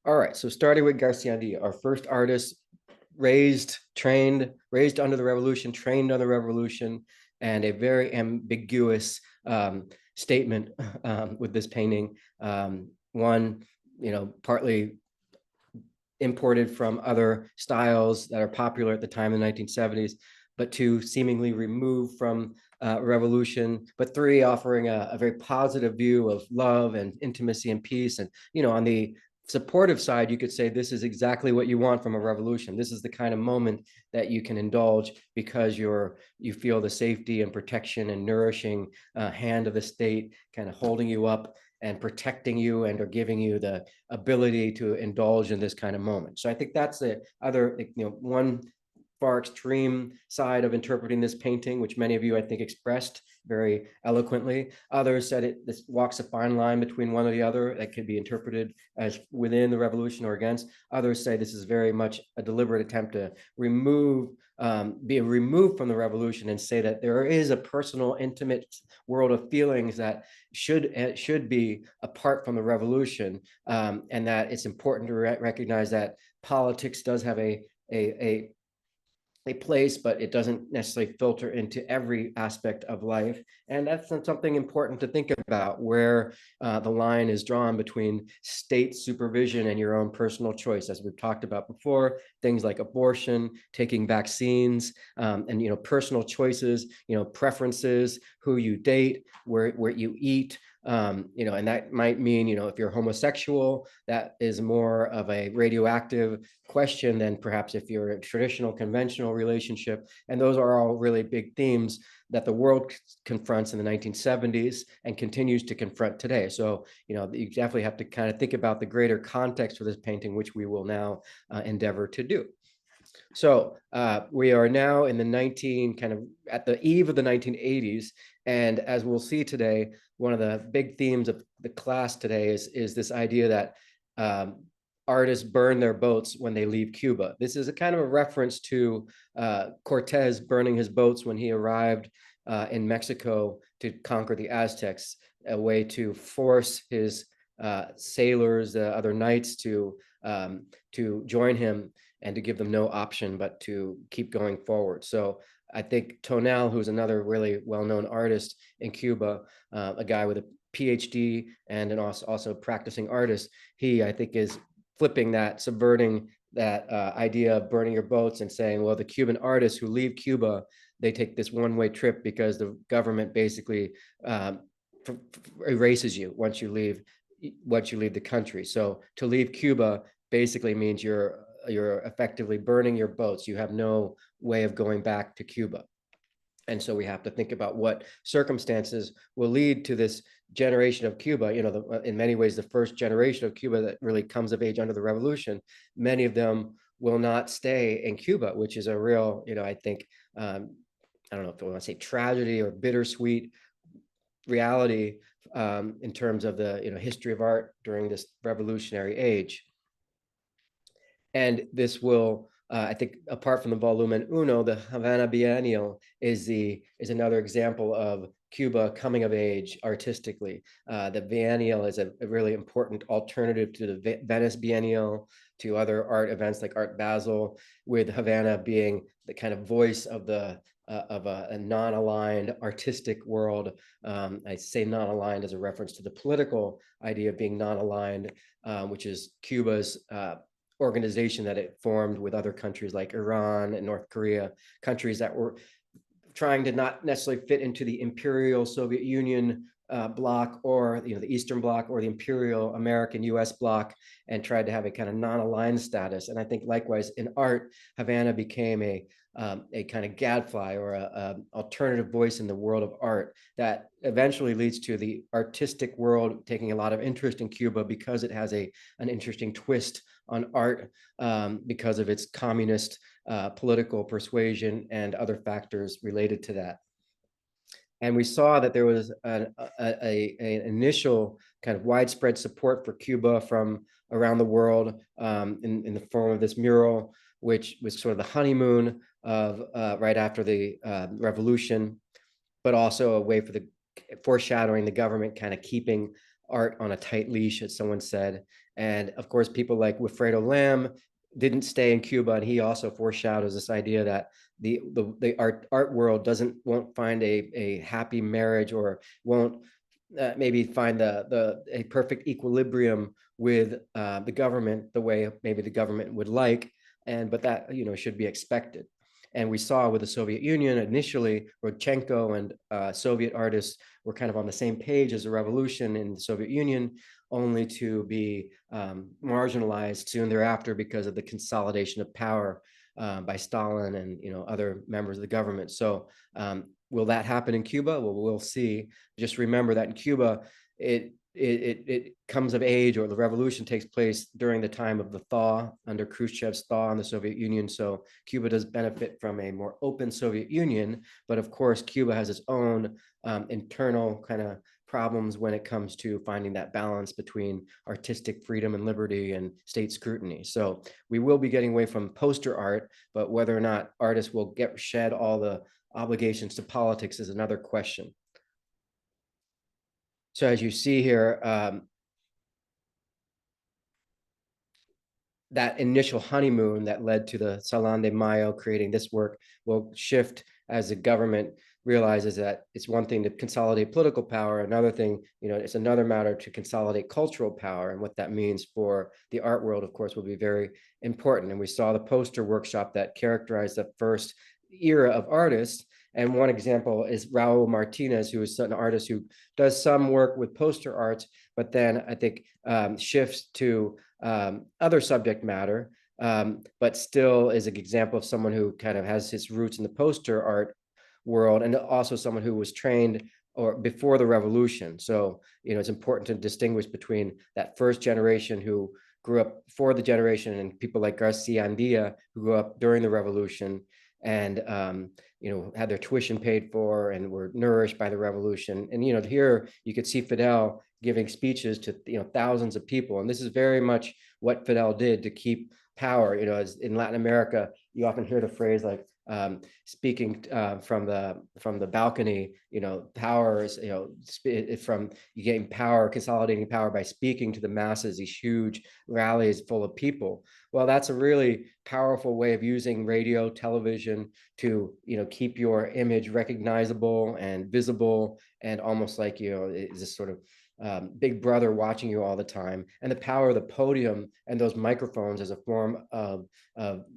All right, so starting with Garciandi, our first artist, raised under the revolution, trained under the revolution, and a very ambiguous statement with this painting. One, partly imported from other styles that are popular at the time in the 1970s, but two, seemingly removed from revolution, but three, offering a very positive view of love and intimacy and peace. And, on the supportive side, you could say this is exactly what you want from a revolution. This is the kind of moment that you can indulge because you feel the safety and protection and nourishing hand of the state kind of holding you up and protecting you and are giving you the ability to indulge in this kind of moment. So I think that's the other, one far extreme side of interpreting this painting, which many of you, I think, expressed very eloquently. Others said this walks a fine line between one or the other that could be interpreted as within the revolution or against. Others say this is very much a deliberate attempt to be removed from the revolution and say that there is a personal, intimate world of feelings that should be apart from the revolution, and that it's important to recognize that politics does have a place, but it doesn't necessarily filter into every aspect of life. And that's something important to think about, where the line is drawn between state supervision and your own personal choice. As we've talked about before, things like abortion, taking vaccines, and personal choices, preferences, who you date, where you eat, and that might mean, if you're homosexual, that is more of a radioactive question than perhaps if you're a traditional, conventional relationship. And those are all really big themes that the world confronts in the 1970s and continues to confront today. So, you definitely have to kind of think about the greater context for this painting, which we will now endeavor to do. So we are now in at the eve of the 1980s. And as we'll see today, one of the big themes of the class today is this idea that artists burn their boats when they leave Cuba. This is a kind of a reference to Cortez burning his boats when he arrived in Mexico to conquer the Aztecs, a way to force his sailors, other knights, to join him and to give them no option but to keep going forward. So I think Tonal, who's another really well-known artist in Cuba, a guy with a PhD and also practicing artist, he, I think, is flipping that, subverting that idea of burning your boats and saying, well, the Cuban artists who leave Cuba, they take this one-way trip because the government basically erases you once you leave the country. So to leave Cuba basically means you're effectively burning your boats. You have no way of going back to Cuba. And so we have to think about what circumstances will lead to this generation of Cuba, in many ways, the first generation of Cuba that really comes of age under the revolution. Many of them will not stay in Cuba, which is a real, I think, I don't know if I want to say tragedy or bittersweet reality in terms of the history of art during this revolutionary age. And this will, I think, apart from the Volumen Uno, the Havana Biennial is another example of Cuba coming of age artistically. The Biennial is a really important alternative to the Venice Biennial, to other art events like Art Basel, with Havana being the kind of voice of a non-aligned artistic world. I say non-aligned as a reference to the political idea of being non-aligned, which is Cuba's organization that it formed with other countries like Iran and North Korea, countries that were trying to not necessarily fit into the imperial Soviet Union bloc, or the Eastern Bloc, or the imperial American US bloc, and tried to have a kind of non-aligned status. And I think likewise in art, Havana became a kind of gadfly, or a alternative voice in the world of art that eventually leads to the artistic world taking a lot of interest in Cuba, because it has an interesting twist on art, because of its communist political persuasion and other factors related to that. And we saw that there was an initial kind of widespread support for Cuba from around the world, in the form of this mural, which was sort of the honeymoon of right after the revolution, but also a way for the foreshadowing the government kind of keeping art on a tight leash, as someone said. And of course, people like Wilfredo Lam didn't stay in Cuba, and he also foreshadows this idea that the art world won't find a happy marriage, or won't maybe find a perfect equilibrium with the government the way maybe the government would like, but that should be expected. And we saw with the Soviet Union initially, Rodchenko and Soviet artists were kind of on the same page as the revolution in the Soviet Union, only to be marginalized soon thereafter because of the consolidation of power by Stalin and other members of the government. So will that happen in Cuba? Well, we'll see. Just remember that in Cuba, it comes of age, or the revolution takes place during the time of the thaw, under Khrushchev's thaw in the Soviet Union. So Cuba does benefit from a more open Soviet Union, but of course, Cuba has its own internal kind of problems when it comes to finding that balance between artistic freedom and liberty and state scrutiny. So we will be getting away from poster art, but whether or not artists will shed all the obligations to politics is another question. So as you see here, that initial honeymoon that led to the Salon de Mayo creating this work will shift as the government realizes that it's one thing to consolidate political power, another thing, it's another matter to consolidate cultural power. And what that means for the art world, of course, will be very important. And we saw the poster workshop that characterized the first era of artists. And one example is Raul Martinez, who is an artist who does some work with poster arts, but then I think shifts to other subject matter, but still is an example of someone who kind of has his roots in the poster art world, and also someone who was trained or before the revolution. So, it's important to distinguish between that first generation who grew up before the generation, and people like Garcia Andía, who grew up during the revolution and had their tuition paid for and were nourished by the revolution. And here you could see Fidel giving speeches to thousands of people, and this is very much what Fidel did to keep power. As in Latin America, you often hear the phrase like speaking from the balcony. Power is from you getting power, consolidating power by speaking to the masses. These huge rallies full of people. Well, that's a really powerful way of using radio, television to keep your image recognizable and visible, and almost like it's this sort of big brother watching you all the time. And the power of the podium and those microphones as a form of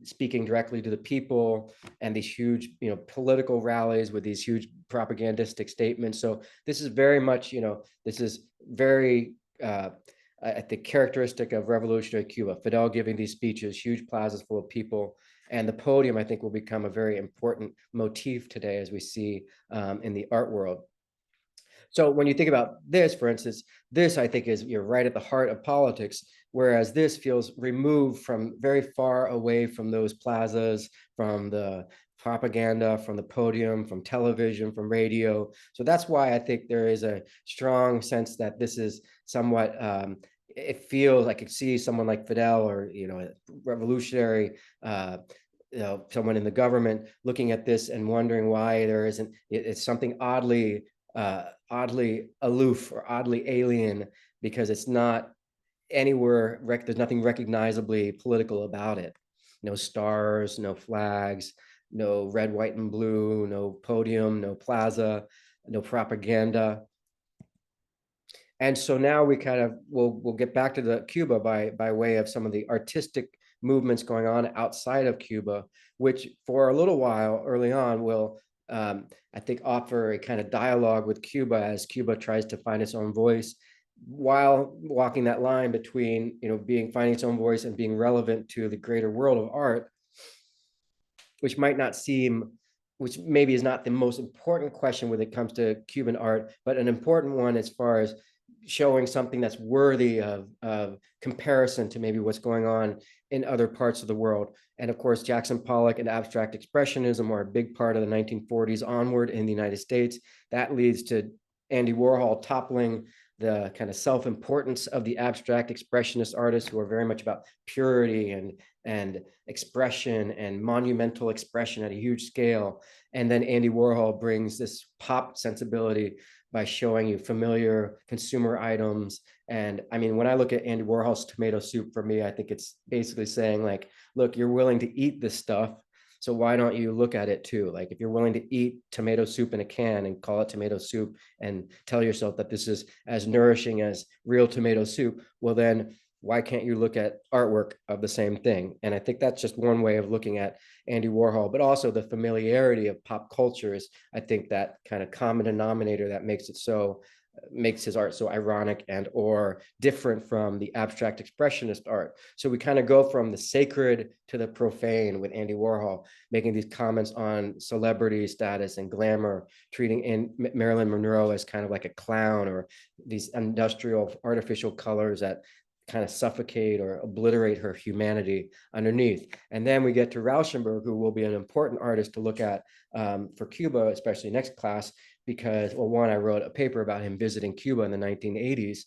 speaking directly to the people, and these huge political rallies with these huge propagandistic statements. So this is very much this is very I think characteristic of revolutionary Cuba. Fidel giving these speeches, huge plazas full of people. And the podium, I think, will become a very important motif today, as we see in the art world. So when you think about this, for instance, this I think is right at the heart of politics, whereas this feels removed from very far away from those plazas, from the propaganda, from the podium, from television, from radio. So that's why I think there is a strong sense that this is somewhat it feels like I could see someone like Fidel, or a revolutionary someone in the government looking at this and wondering why there isn't, it's something oddly aloof or oddly alien, because it's not anywhere, there's nothing recognizably political about it. No stars, no flags, no red, white, and blue, no podium, no plaza, no propaganda. And so now we kind of we'll get back to the Cuba by way of some of the artistic movements going on outside of Cuba, which for a little while early on will I think offer a kind of dialogue with Cuba as Cuba tries to find its own voice, while walking that line between finding its own voice and being relevant to the greater world of art, which maybe is not the most important question when it comes to Cuban art, but an important one as far as showing something that's worthy of comparison to maybe what's going on in other parts of the world. And of course, Jackson Pollock and abstract expressionism are a big part of the 1940s onward in the United States. That leads to Andy Warhol toppling the kind of self-importance of the abstract expressionist artists, who are very much about purity and expression and monumental expression at a huge scale. And then Andy Warhol brings this pop sensibility by showing you familiar consumer items And I mean, when I look at Andy Warhol's tomato soup, for me, I think it's basically saying like, look, you're willing to eat this stuff, so why don't you look at it too? Like if you're willing to eat tomato soup in a can and call it tomato soup and tell yourself that this is as nourishing as real tomato soup, well then why can't you look at artwork of the same thing? And I think that's just one way of looking at Andy Warhol, but also the familiarity of pop culture is, I think, that kind of common denominator that makes his art so ironic and or different from the abstract expressionist art. So we kind of go from the sacred to the profane with Andy Warhol, making these comments on celebrity status and glamour, treating Marilyn Monroe as kind of like a clown, or these industrial artificial colors that kind of suffocate or obliterate her humanity underneath. And then we get to Rauschenberg, who will be an important artist to look at for Cuba, especially next class, because, well, one, I wrote a paper about him visiting Cuba in the 1980s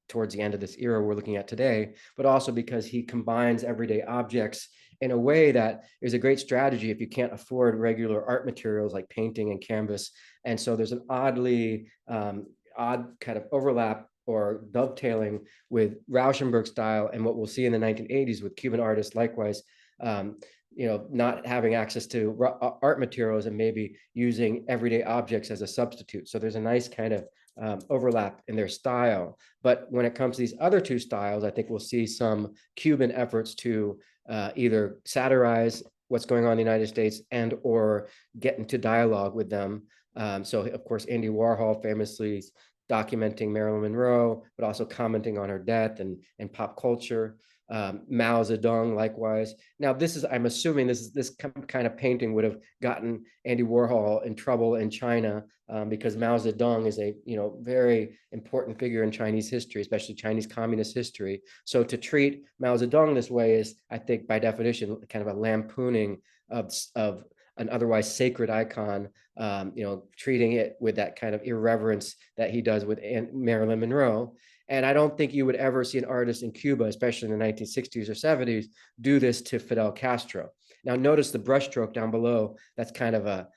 towards the end of this era we're looking at today, but also because he combines everyday objects in a way that is a great strategy if you can't afford regular art materials like painting and canvas. And so there's an odd kind of overlap or dovetailing with Rauschenberg style and what we'll see in the 1980s with Cuban artists likewise, not having access to art materials and maybe using everyday objects as a substitute. So there's a nice kind of overlap in their style. But when it comes to these other two styles, I think we'll see some Cuban efforts to either satirize what's going on in the United States and or get into dialogue with them. So of course, Andy Warhol famously documenting Marilyn Monroe, but also commenting on her death and pop culture. Mao Zedong, likewise. Now, I'm assuming this kind of painting would have gotten Andy Warhol in trouble in China because Mao Zedong is a very important figure in Chinese history, especially Chinese communist history. So to treat Mao Zedong this way is, I think, by definition, kind of a lampooning of an otherwise sacred icon, treating it with that kind of irreverence that he does with Marilyn Monroe. And I don't think you would ever see an artist in Cuba, especially in the 1960s or 70s, do this to Fidel Castro. Now, notice the brushstroke down below. That's kind of a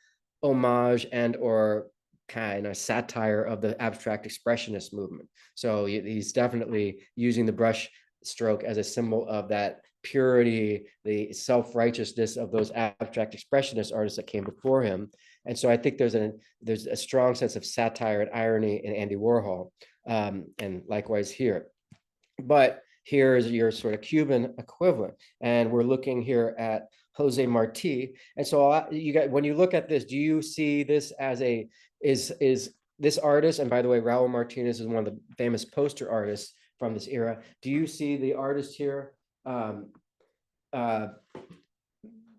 homage and or kind of satire of the abstract expressionist movement. So he's definitely using the brush stroke as a symbol of that purity, the self-righteousness of those abstract expressionist artists that came before him. And so I think there's a strong sense of satire and irony in Andy Warhol, and likewise here. But here is your sort of Cuban equivalent, and we're looking here at Jose Marti. And so when you look at this, do you see this as is this artist? And by the way, Raul Martinez is one of the famous poster artists from this era. Do you see the artist here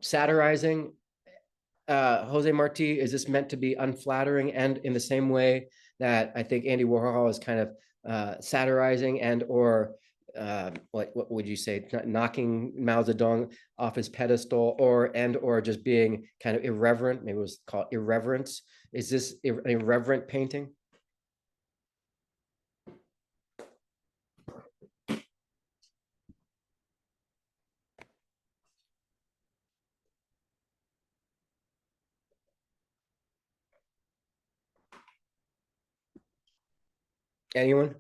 satirizing Jose Marti? Is this meant to be unflattering, and in the same way that I think Andy Warhol is kind of satirizing and or what would you say, knocking Mao Zedong off his pedestal, or just being kind of irreverent? Maybe it was called irreverence. Is this an irreverent painting? Anyone?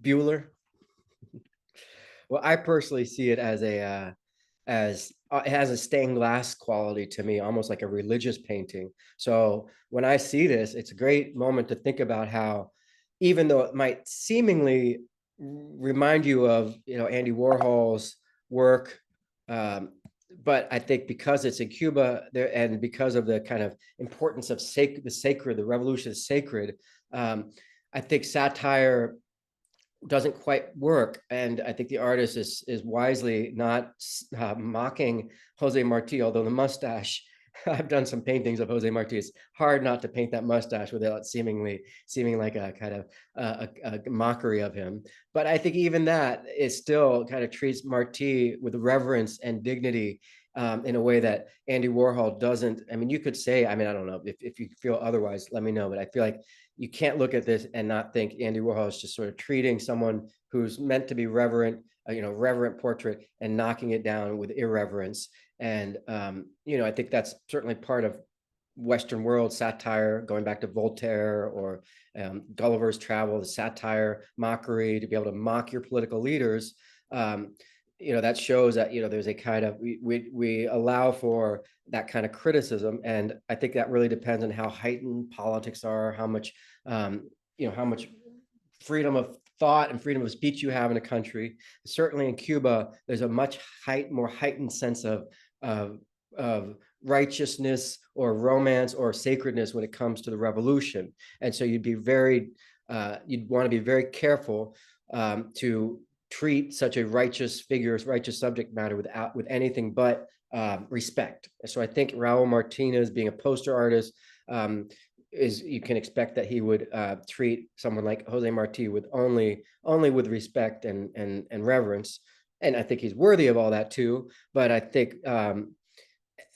Bueller? Well, I personally see it as it has a stained glass quality to me, almost like a religious painting. So when I see this, it's a great moment to think about how, even though it might seemingly remind you of Andy Warhol's work, but I think because it's in Cuba there, and because of the kind of importance of the sacred, the revolution is sacred, I think satire doesn't quite work. And I think the artist is wisely not mocking Jose Marti, although the mustache, I've done some paintings of Jose Marti. It's hard not to paint that mustache without seeming like a kind of a mockery of him. But I think even that is still kind of treats Marti with reverence and dignity in a way that Andy Warhol doesn't. I mean, you could say, I don't know, if you feel otherwise, let me know. But I feel like you can't look at this and not think Andy Warhol is just sort of treating someone who's meant to be reverent, reverent portrait, and knocking it down with irreverence. And I think that's certainly part of Western world satire, going back to Voltaire or Gulliver's Travel, the satire, mockery, to be able to mock your political leaders. That shows that there's a kind of we allow for that kind of criticism, and I think that really depends on how heightened politics are, how much how much freedom of thought and freedom of speech you have in a country. Certainly in Cuba, there's a much more heightened sense of righteousness or romance or sacredness when it comes to the revolution. And so you'd want to be very careful to treat such a righteous figure, righteous subject matter with anything but respect. So I think Raul Martinez, being a poster artist, you can expect that he would treat someone like Jose Marti with only with respect and reverence. And I think he's worthy of all that too. But I think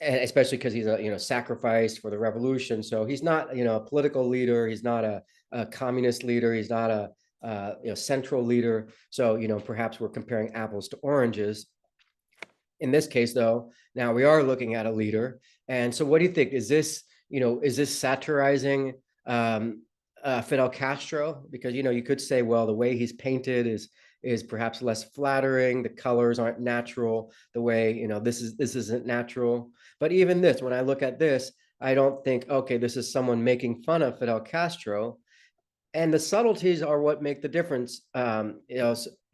and especially because he's a sacrificed for the revolution. So he's not a political leader. He's not a communist leader. He's not a central leader. So perhaps we're comparing apples to oranges. In this case, though, now we are looking at a leader. And so, what do you think? Is this satirizing Fidel Castro? Because you could say, well, the way he's painted is perhaps less flattering. The colors aren't natural. The way this isn't natural. But even this, when I look at this, I don't think, okay, this is someone making fun of Fidel Castro. And the subtleties are what make the difference.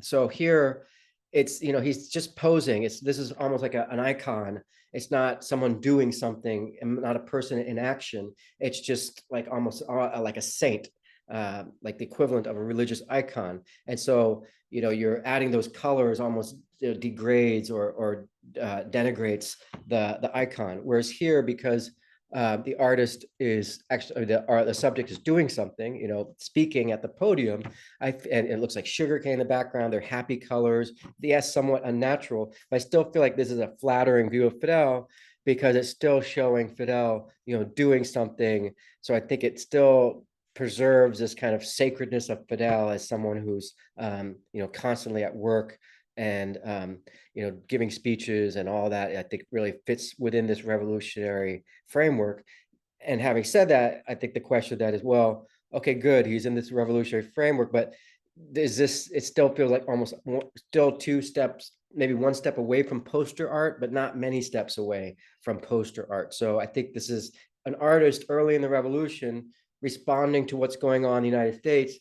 So here, it's he's just posing. This is almost like an icon. It's not someone doing something, and not a person in action. It's just like almost like a saint, like the equivalent of a religious icon. And so you're adding those colors, almost degrades or denigrates the icon. Whereas here, because the artist is actually the subject is doing something, speaking at the podium. And it looks like sugarcane in the background. They're happy colors. Yes, somewhat unnatural, but I still feel like this is a flattering view of Fidel because it's still showing Fidel, doing something. So I think it still preserves this kind of sacredness of Fidel as someone who's, constantly at work and giving speeches and all that. I think really fits within this revolutionary framework. And having said that, I think the question that is, well, okay, good, he's in this revolutionary framework, but it still feels like almost still two steps, maybe one step away from poster art, but not many steps away from poster art. So I think this is an artist early in the revolution responding to what's going on in the United States.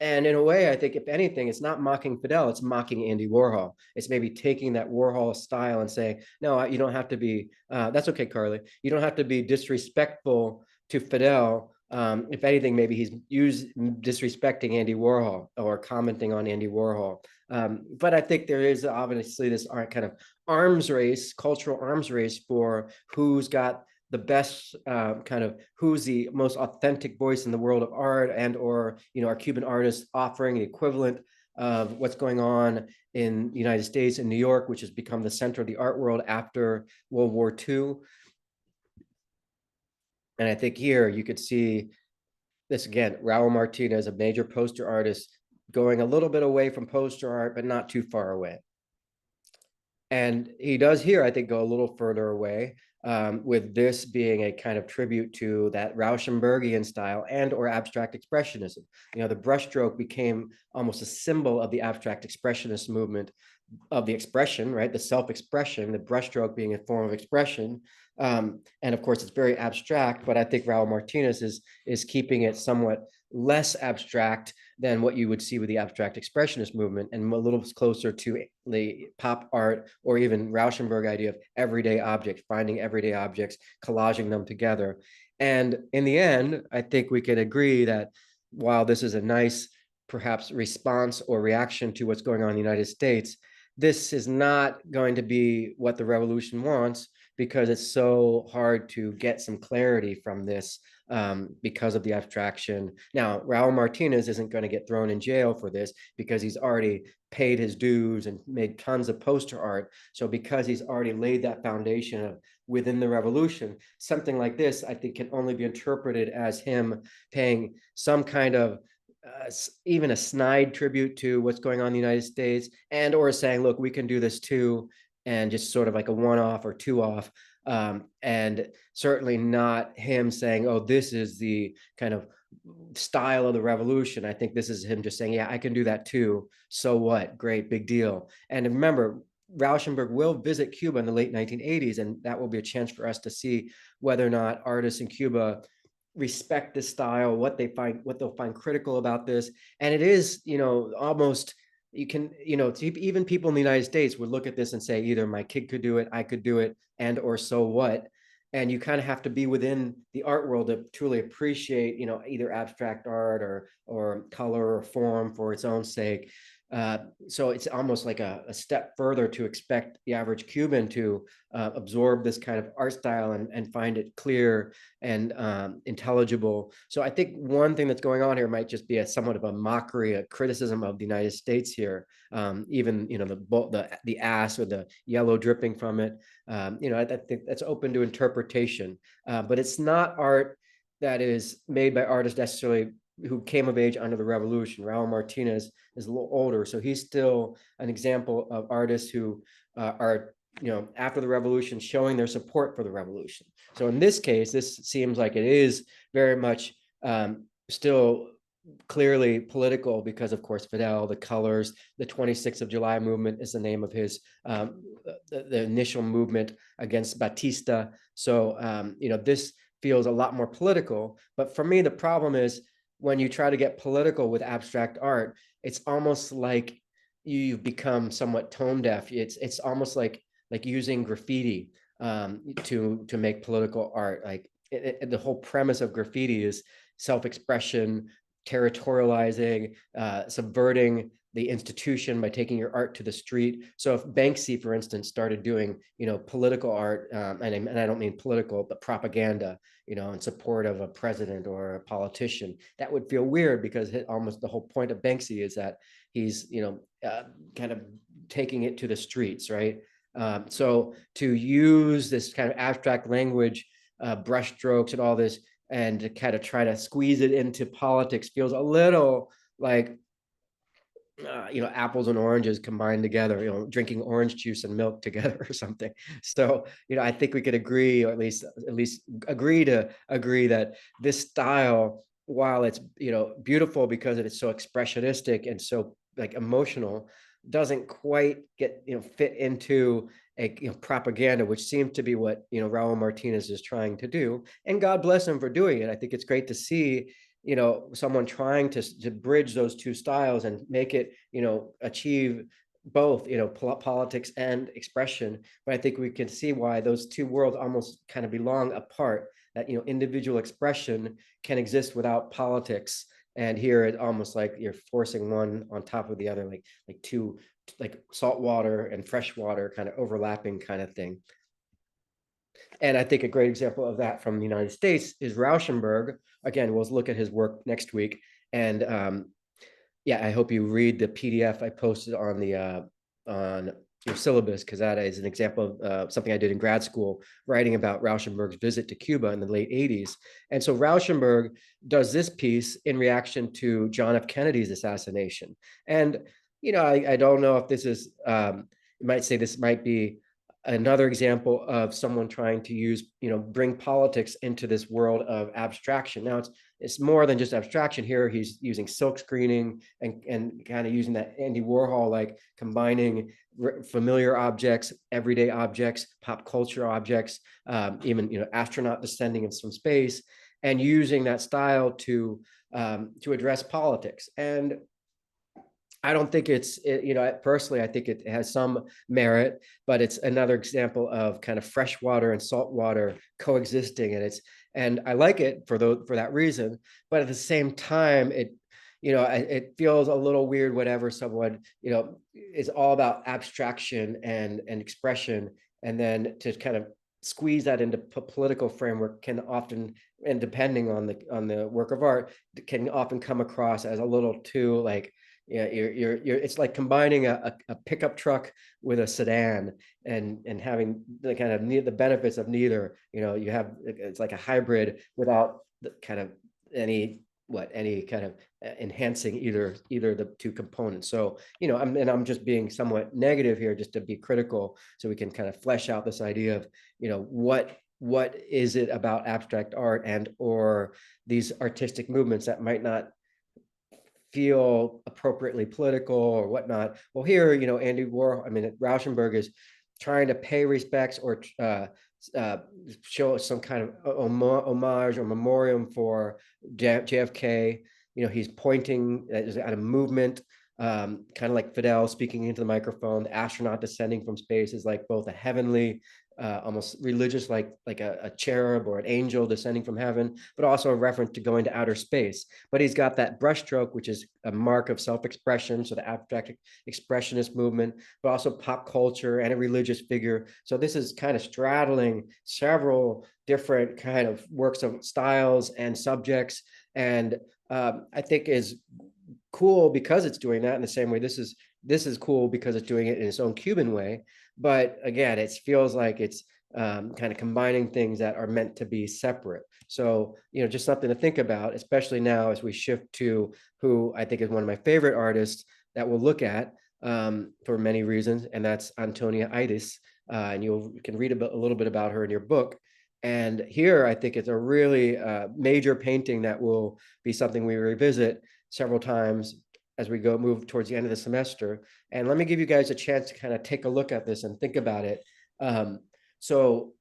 And in a way, I think if anything, it's not mocking Fidel, it's mocking Andy Warhol. It's maybe taking that Warhol style and saying, no, you don't have to be, that's okay, Carly. You don't have to be disrespectful to Fidel. If anything, maybe he's disrespecting Andy Warhol or commenting on Andy Warhol. But I think there is obviously this kind of arms race, cultural arms race for who's got the best kind of who's the most authentic voice in the world of art, and or our Cuban artists offering the equivalent of what's going on in the United States and New York, which has become the center of the art world after World War II. And I think here you could see this again, Raul Martinez, a major poster artist, going a little bit away from poster art, but not too far away. And he does here, I think, go a little further away, with this being a kind of tribute to that Rauschenbergian style and or abstract expressionism. The brushstroke became almost a symbol of the abstract expressionist movement, of the expression, right? The self-expression, the brushstroke being a form of expression. And of course, it's very abstract, but I think Raul Martinez is keeping it somewhat less abstract than what you would see with the abstract expressionist movement, and a little closer to the pop art or even Rauschenberg idea of everyday objects, finding everyday objects, collaging them together. And in the end, I think we can agree that while this is a nice, perhaps, response or reaction to what's going on in the United States, this is not going to be what the revolution wants, because it's so hard to get some clarity from this because of the abstraction. Now, Raul Martinez isn't going to get thrown in jail for this because he's already paid his dues and made tons of poster art. So because he's already laid that foundation of within the revolution, something like this, I think, can only be interpreted as him paying some kind of even a snide tribute to what's going on in the United States, and or saying, look, we can do this too. and just sort of like a one-off or two-off. And certainly not him saying, oh, this is the kind of style of the revolution. I think this is him just saying, yeah, I can do that too. So what? Great, big deal. And remember, Rauschenberg will visit Cuba in the late 1980s, and that will be a chance for us to see whether or not artists in Cuba respect this style, what they'll find critical about this. And it is, almost, you can, even people in the United States would look at this and say, either my kid could do it, I could do it, and or so what. And you kind of have to be within the art world to truly appreciate, either abstract art or color or form for its own sake. So it's almost like a step further to expect the average Cuban to absorb this kind of art style and find it clear and intelligible. So I think one thing that's going on here might just be a somewhat of a mockery, a criticism of the United States here. Even the ass or the yellow dripping from it. I think that's open to interpretation, but it's not art that is made by artists necessarily who came of age under the revolution. Raul Martinez is a little older, so he's still an example of artists who are, after the revolution, showing their support for the revolution. So in this case, this seems like it is very much still clearly political because, of course, Fidel, the colors, the 26th of July movement is the name of his, the initial movement against Batista. So, this feels a lot more political. But for me, the problem is when you try to get political with abstract art, it's almost like you've become somewhat tone deaf. It's almost like using graffiti to make political art. Like the whole premise of graffiti is self-expression, territorializing, subverting the institution by taking your art to the street. So if Banksy, for instance, started doing, political art, and I don't mean political, but propaganda, in support of a president or a politician, that would feel weird because almost the whole point of Banksy is that he's, kind of taking it to the streets, right? So to use this kind of abstract language, brushstrokes and all this, and to kind of try to squeeze it into politics feels a little like apples and oranges combined together, drinking orange juice and milk together or something. So, I think we could agree, or at least agree that this style, while it's, beautiful because it is so expressionistic and so like emotional, doesn't quite get, fit into a propaganda, which seems to be what Raul Martinez is trying to do. And God bless him for doing it. I think it's great to see someone trying to bridge those two styles and make it, achieve both, politics and expression. But I think we can see why those two worlds almost kind of belong apart, that, individual expression can exist without politics. And here it's almost like you're forcing one on top of the other, like two, like salt water and fresh water kind of overlapping kind of thing. And I think a great example of that from the United States is Rauschenberg. Again, we'll look at his work next week. And I hope you read the PDF I posted on the on your syllabus, because that is an example of something I did in grad school, writing about Rauschenberg's visit to Cuba in the late 80s. And so Rauschenberg does this piece in reaction to John F. Kennedy's assassination. And, I don't know if this is, you might say this might be another example of someone trying to use, bring politics into this world of abstraction. Now it's more than just abstraction here. He's using silk screening and kind of using that Andy Warhol, like combining familiar objects, everyday objects, pop culture objects, even, astronaut descending from space, and using that style to address politics. And I don't think personally, I think it has some merit, but it's another example of kind of fresh water and salt water coexisting. And I like it for that reason. But at the same time, it feels a little weird whenever someone, is all about abstraction and expression. And then to kind of squeeze that into political framework can often, and depending on the work of art, can often come across as a little too like, you're it's like combining a pickup truck with a sedan and having the kind of the benefits of neither. You have, it's like a hybrid without the kind of any any kind of enhancing either the two components. So, you know, I'm just being somewhat negative here just to be critical, so we can kind of flesh out this idea of, you know, what is it about abstract art and or these artistic movements that might not feel appropriately political or whatnot. Well, here, you know, Andy Warhol, I mean, Rauschenberg is trying to pay respects or uh, show some kind of homage or memoriam for JFK. You know, he's pointing at a movement, kind of like Fidel speaking into the microphone. The astronaut descending from space is like both a heavenly, almost religious, like a cherub or an angel descending from heaven, but also a reference to going to outer space. But he's got that brushstroke, which is a mark of self-expression, so the abstract expressionist movement, but also pop culture and a religious figure. So this is kind of straddling several different kind of works of styles and subjects, and I think is cool because it's doing that in the same way. This is cool because it's doing it in its own Cuban way. But again, it feels like it's kind of combining things that are meant to be separate. So, you know, just something to think about, especially now as we shift to who I think is one of my favorite artists that we'll look at for many reasons, and that's Antonia Itis. And you can read a little bit about her in your book. And here, I think it's a really major painting that will be something we revisit several times as we move towards the end of the semester. And let me give you guys a chance to kind of take a look at this and think about it. So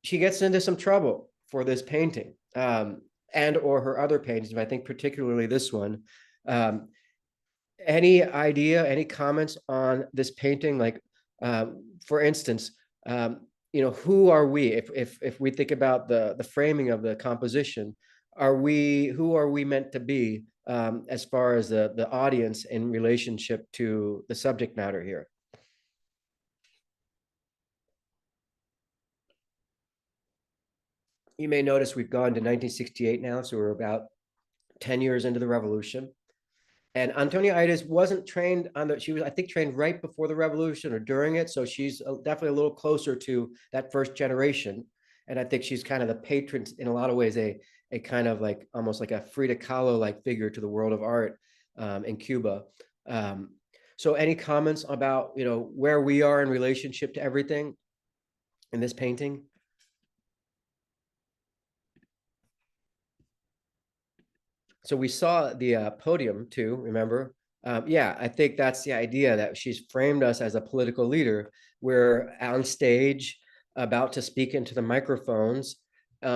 she gets into some trouble for this painting, and or her other paintings, but I think particularly this one. Any idea, any comments on this painting? Like, for instance, you know, who are we? If we think about the framing of the composition, who are we meant to be as far as the audience in relationship to the subject matter here? You may notice we've gone to 1968 now, so we're about 10 years into the revolution. And Antonia Itis wasn't trained on she was, I think, trained right before the revolution or during it. So she's definitely a little closer to that first generation. And I think she's kind of the patron in a lot of ways, a kind of like almost like a Frida Kahlo like figure to the world of art in Cuba. Um, so any comments about, you know, where we are in relationship to everything in this painting? So we saw the podium too, remember? Yeah, I think that's the idea, that she's framed us as a political leader. We're on stage about to speak into the microphones.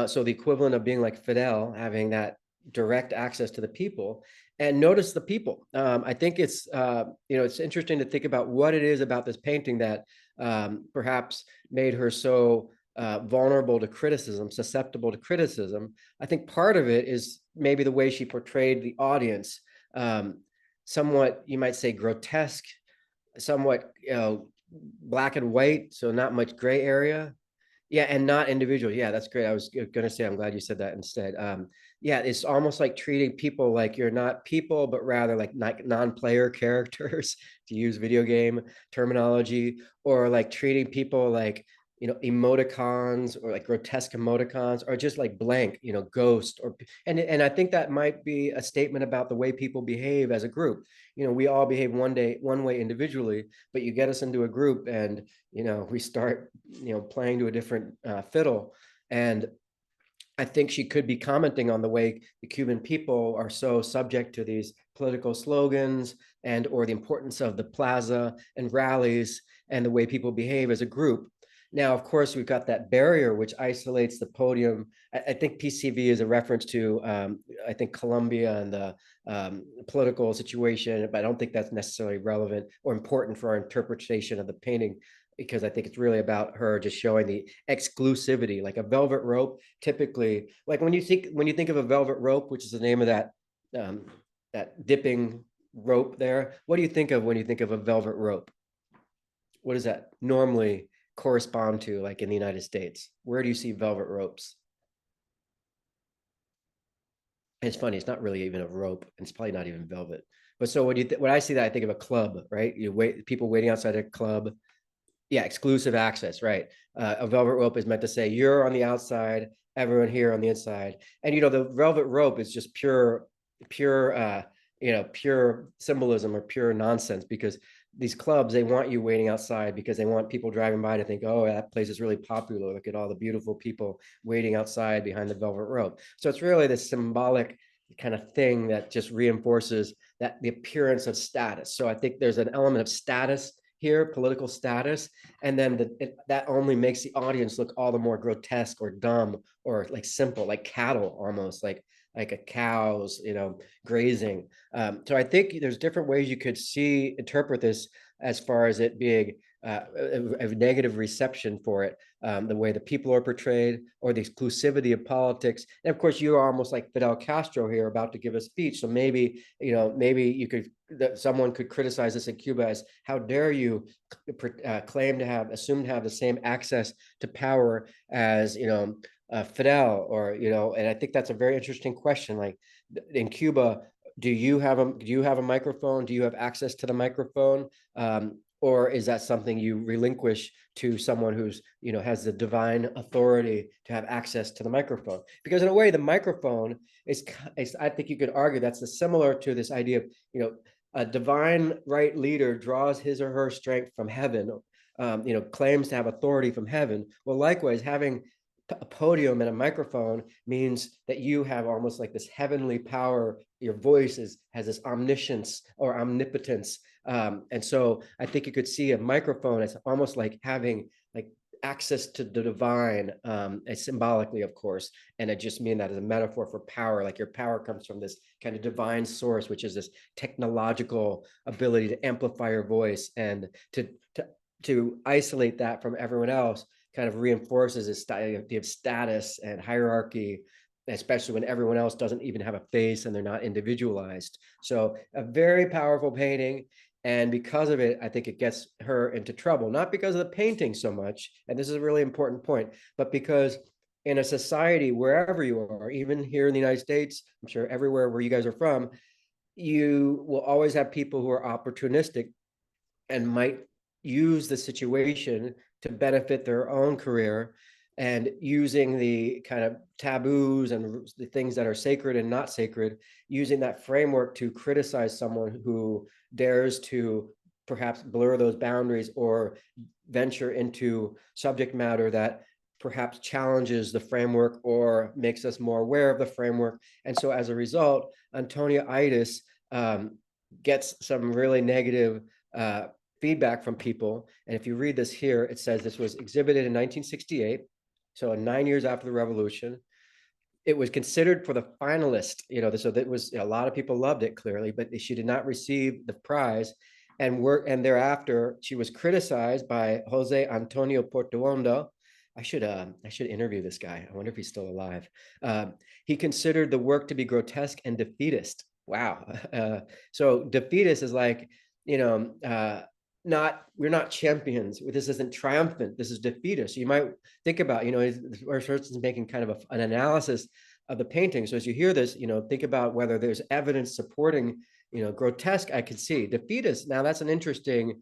So the equivalent of being like Fidel, having that direct access to the people. And notice the people. I think it's, you know, it's interesting to think about what it is about this painting that perhaps made her so vulnerable to criticism, susceptible to criticism. I think part of it is maybe the way she portrayed the audience, somewhat, you might say, grotesque, somewhat, you know, black and white, so not much gray area. Yeah, and not individual. Yeah, that's great. I was gonna say, I'm glad you said that instead. Yeah, it's almost like treating people like you're not people, but rather like non-player characters, to use video game terminology, or like treating people like, you know, emoticons or like grotesque emoticons, or just like blank, you know, ghost, or and I think that might be a statement about the way people behave as a group. You know, we all behave one way individually, but you get us into a group and, you know, we start, you know, playing to a different fiddle. And I think she could be commenting on the way the Cuban people are so subject to these political slogans and or the importance of the plaza and rallies and the way people behave as a group. Now, of course, we've got that barrier which isolates the podium. I think PCV is a reference to, I think, Colombia and the political situation, but I don't think that's necessarily relevant or important for our interpretation of the painting, because I think it's really about her just showing the exclusivity, like a velvet rope. Typically, like when you think of a velvet rope, which is the name of um, that dipping rope there, what do you think of when you think of a velvet rope? What does that normally correspond to, like in the United States? Where do you see velvet ropes? And it's funny, it's not really even a rope, and it's probably not even velvet. But so when I see that, I think of a club, right? You wait, people waiting outside a club. Yeah, exclusive access, right? A velvet rope is meant to say you're on the outside everyone here on the inside. And the velvet rope is just pure pure symbolism or pure nonsense, because these clubs, they want you waiting outside because they want people driving by to think, oh, that place is really popular, look at all the beautiful people waiting outside behind the velvet rope. So it's really this symbolic kind of thing that just reinforces that the appearance of status. So I think there's an element of status here, political status, and then that only makes the audience look all the more grotesque or dumb or like simple, like cattle, almost like a cow's grazing. So I think there's different ways you could interpret this, as far as it being a negative reception for it, the way the people are portrayed, or the exclusivity of politics. And of course, you are almost like Fidel Castro here, about to give a speech. So maybe someone could criticize this in Cuba as, how dare you assume to have the same access to power as Fidel, or and I think that's a very interesting question. Like, in Cuba, do you have a microphone? Do you have access to the microphone? Or is that something you relinquish to someone who's has the divine authority to have access to the microphone? Because in a way, the microphone is I think you could argue that's similar to this idea of a divine right leader draws his or her strength from heaven, claims to have authority from heaven. Well, likewise, having a podium and a microphone means that you have almost like this heavenly power. Your voice has this omniscience or omnipotence. And so I think you could see a microphone as almost like having like access to the divine, symbolically, of course. And I just mean that as a metaphor for power. Like, your power comes from this kind of divine source, which is this technological ability to amplify your voice, and to isolate that from everyone else kind of reinforces this idea of status and hierarchy, especially when everyone else doesn't even have a face and they're not individualized. So a very powerful painting. And because of it, I think it gets her into trouble, not because of the painting so much, and this is a really important point, but because in a society, wherever you are, even here in the United States, I'm sure everywhere where you guys are from, you will always have people who are opportunistic and might use the situation to benefit their own career, and using the kind of taboos and the things that are sacred and not sacred, using that framework to criticize someone who dares to perhaps blur those boundaries or venture into subject matter that perhaps challenges the framework or makes us more aware of the framework. And so as a result, Antonia-itis gets some really negative feedback from people. And if you read this here, it says this was exhibited in 1968, so 9 years after the revolution. It was considered for the finalist, so that was, a lot of people loved it, clearly, but she did not receive the prize. And thereafter, she was criticized by Jose Antonio Portuondo. I should interview this guy. I wonder if he's still alive. He considered the work to be grotesque and defeatist. Wow. So defeatist is like, we're not champions. This isn't triumphant. This is defeatist. You might think about, Herston's making kind of an analysis of the painting. So as you hear this, think about whether there's evidence supporting, grotesque. I could see defeatist. Now that's an interesting,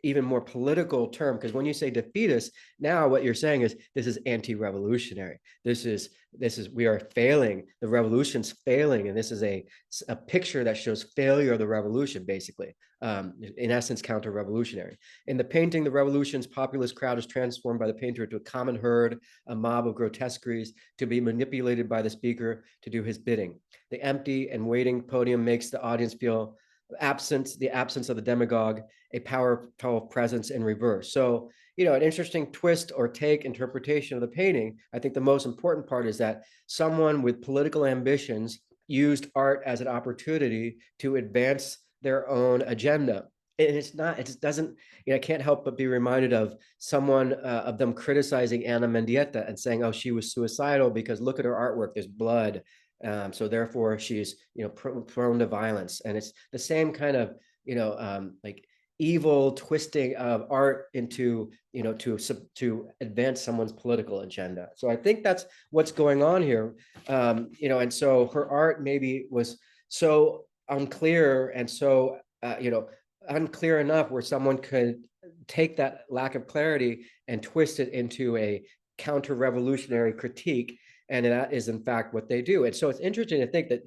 even more political term, because when you say defeatist, now what you're saying is this is anti-revolutionary. This is we are failing. The revolution's failing, and this is a picture that shows failure of the revolution, basically. In essence, counter-revolutionary. In the painting, the revolution's populist crowd is transformed by the painter into a common herd, a mob of grotesqueries to be manipulated by the speaker to do his bidding. The empty and waiting podium makes the audience feel the absence of the demagogue, a powerful presence in reverse. So, an interesting twist or take interpretation of the painting. I think the most important part is that someone with political ambitions used art as an opportunity to advance their own agenda. And it doesn't, I can't help but be reminded of someone, of them criticizing Ana Mendieta and saying, oh, she was suicidal because look at her artwork, there's blood. So therefore she's, prone to violence. And it's the same kind of, like evil twisting of art into, to advance someone's political agenda. So I think that's what's going on here. And so her art maybe was so unclear and so unclear enough where someone could take that lack of clarity and twist it into a counter-revolutionary critique And that is in fact what they do. And so it's interesting to think that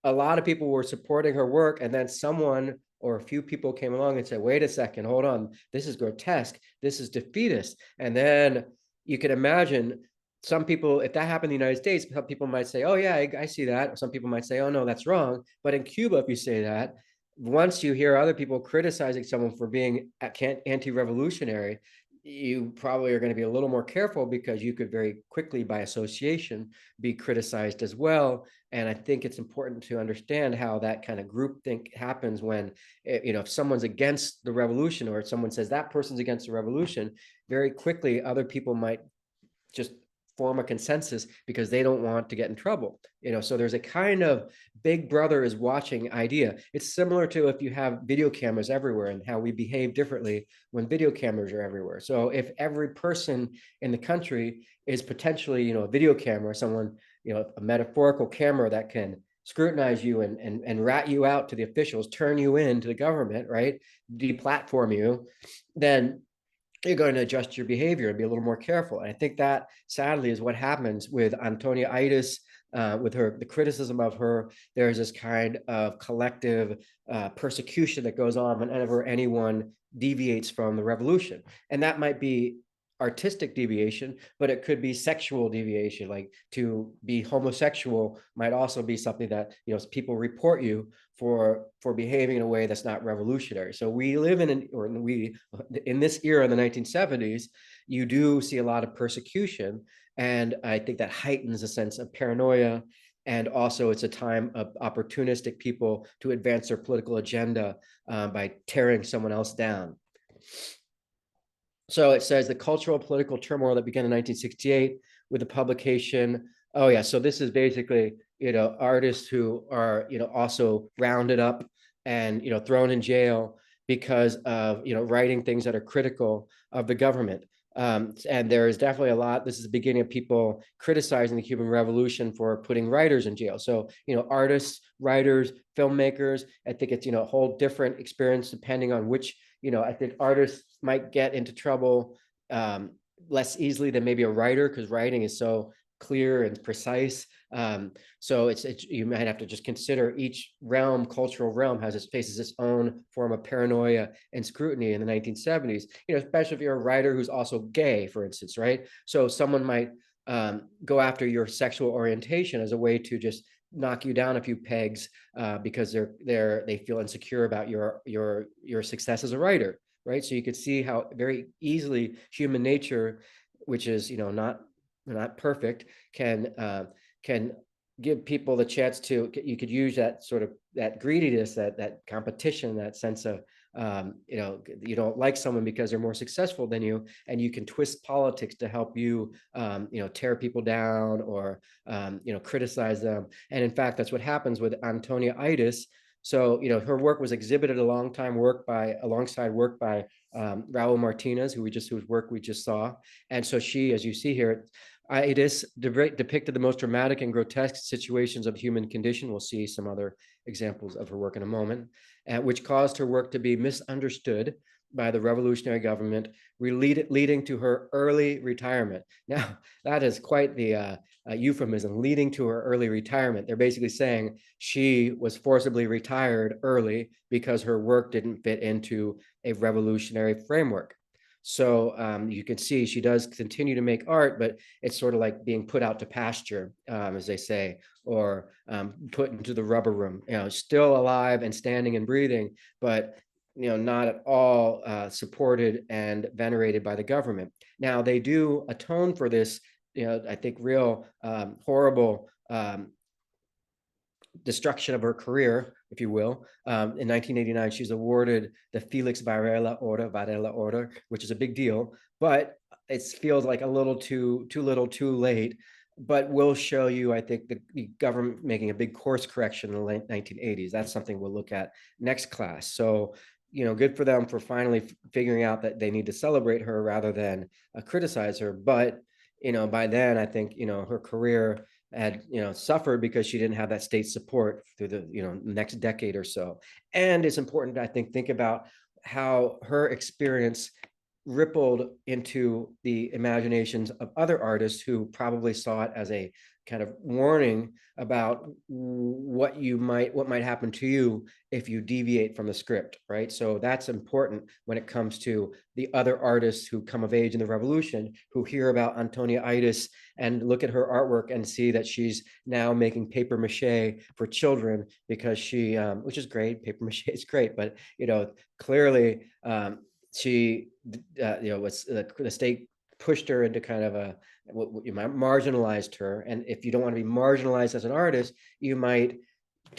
a lot of people were supporting her work, and then someone or a few people came along and said, wait a second, hold on, this is grotesque, this is defeatist. And then you can imagine some people, if that happened in the United States, some people might say, oh yeah, I see that. Or some people might say, oh no, that's wrong. But in Cuba, if you say that, once you hear other people criticizing someone for being anti-revolutionary, you probably are going to be a little more careful, because you could very quickly, by association, be criticized as well. And I think it's important to understand how that kind of groupthink happens when, if someone's against the revolution, or someone says that person's against the revolution, very quickly other people might just form a consensus because they don't want to get in trouble. So there's a kind of big brother is watching idea. It's similar to if you have video cameras everywhere and how we behave differently when video cameras are everywhere. So if every person in the country is potentially, a video camera, someone, a metaphorical camera that can scrutinize you and rat you out to the officials, turn you in to the government, right? Deplatform you, then you're going to adjust your behavior and be a little more careful. And I think that sadly is what happens with Antonia Itis, with the criticism of her. There's this kind of collective persecution that goes on whenever anyone deviates from the revolution. And that might be artistic deviation, but it could be sexual deviation. Like, to be homosexual might also be something that, people report you for behaving in a way that's not revolutionary. So we live in this era in the 1970s, you do see a lot of persecution, and I think that heightens a sense of paranoia. And also, it's a time of opportunistic people to advance their political agenda by tearing someone else down. So it says the cultural political turmoil that began in 1968 with the publication. Oh yeah, so this is basically, artists who are, also rounded up and, thrown in jail because of, writing things that are critical of the government. And there is definitely a lot. This is the beginning of people criticizing the Cuban Revolution for putting writers in jail. So, artists, writers, filmmakers, I think it's, a whole different experience depending on which, I think artists might get into trouble less easily than maybe a writer, because writing is so clear and precise. So it's you might have to just consider each realm, cultural realm, faces its own form of paranoia and scrutiny in the 1970s. Especially if you're a writer who's also gay, for instance, right? So someone might go after your sexual orientation as a way to just knock you down a few pegs because they feel insecure about your success as a writer, right? So you could see how very easily human nature, which is not perfect, can give people the chance to. You could use that sort of that greediness, that competition, that sense of you don't like someone because they're more successful than you, and you can twist politics to help you tear people down or criticize them. And in fact, that's what happens with Antonia Itis. So her work was exhibited a long time, alongside work by Raul Martinez, whose work we just saw. And so she, as you see here, Itis depicted the most dramatic and grotesque situations of human condition. We'll see some other examples of her work in a moment, which caused her work to be misunderstood by the revolutionary government, leading to her early retirement. Now, that is quite the euphemism, leading to her early retirement. They're basically saying she was forcibly retired early because her work didn't fit into a revolutionary framework. So you can see she does continue to make art, but it's sort of like being put out to pasture, as they say, or put into the rubber room. Still alive and standing and breathing, but not at all supported and venerated by the government. Now, they do atone for this, I think, real horrible destruction of her career, if you will. In 1989, she's awarded the Felix Varela Order, which is a big deal, but it feels like a little too little, too late. But we'll show you, I think, the government making a big course correction in the late 1980s. That's something we'll look at next class. So, good for them for finally figuring out that they need to celebrate her rather than criticize her. But, by then, I think, her career had suffered because she didn't have that state support through the next decade or so. And it's important, I think about how her experience rippled into the imaginations of other artists who probably saw it as a kind of warning about what might happen to you if you deviate from the script, right? So that's important when it comes to the other artists who come of age in the revolution, who hear about Antonia Itis and look at her artwork and see that she's now making paper mache for children because she, which is great, paper mache is great, but clearly she, was the state pushed her into kind of a what you might marginalized her. And if you don't want to be marginalized as an artist, you might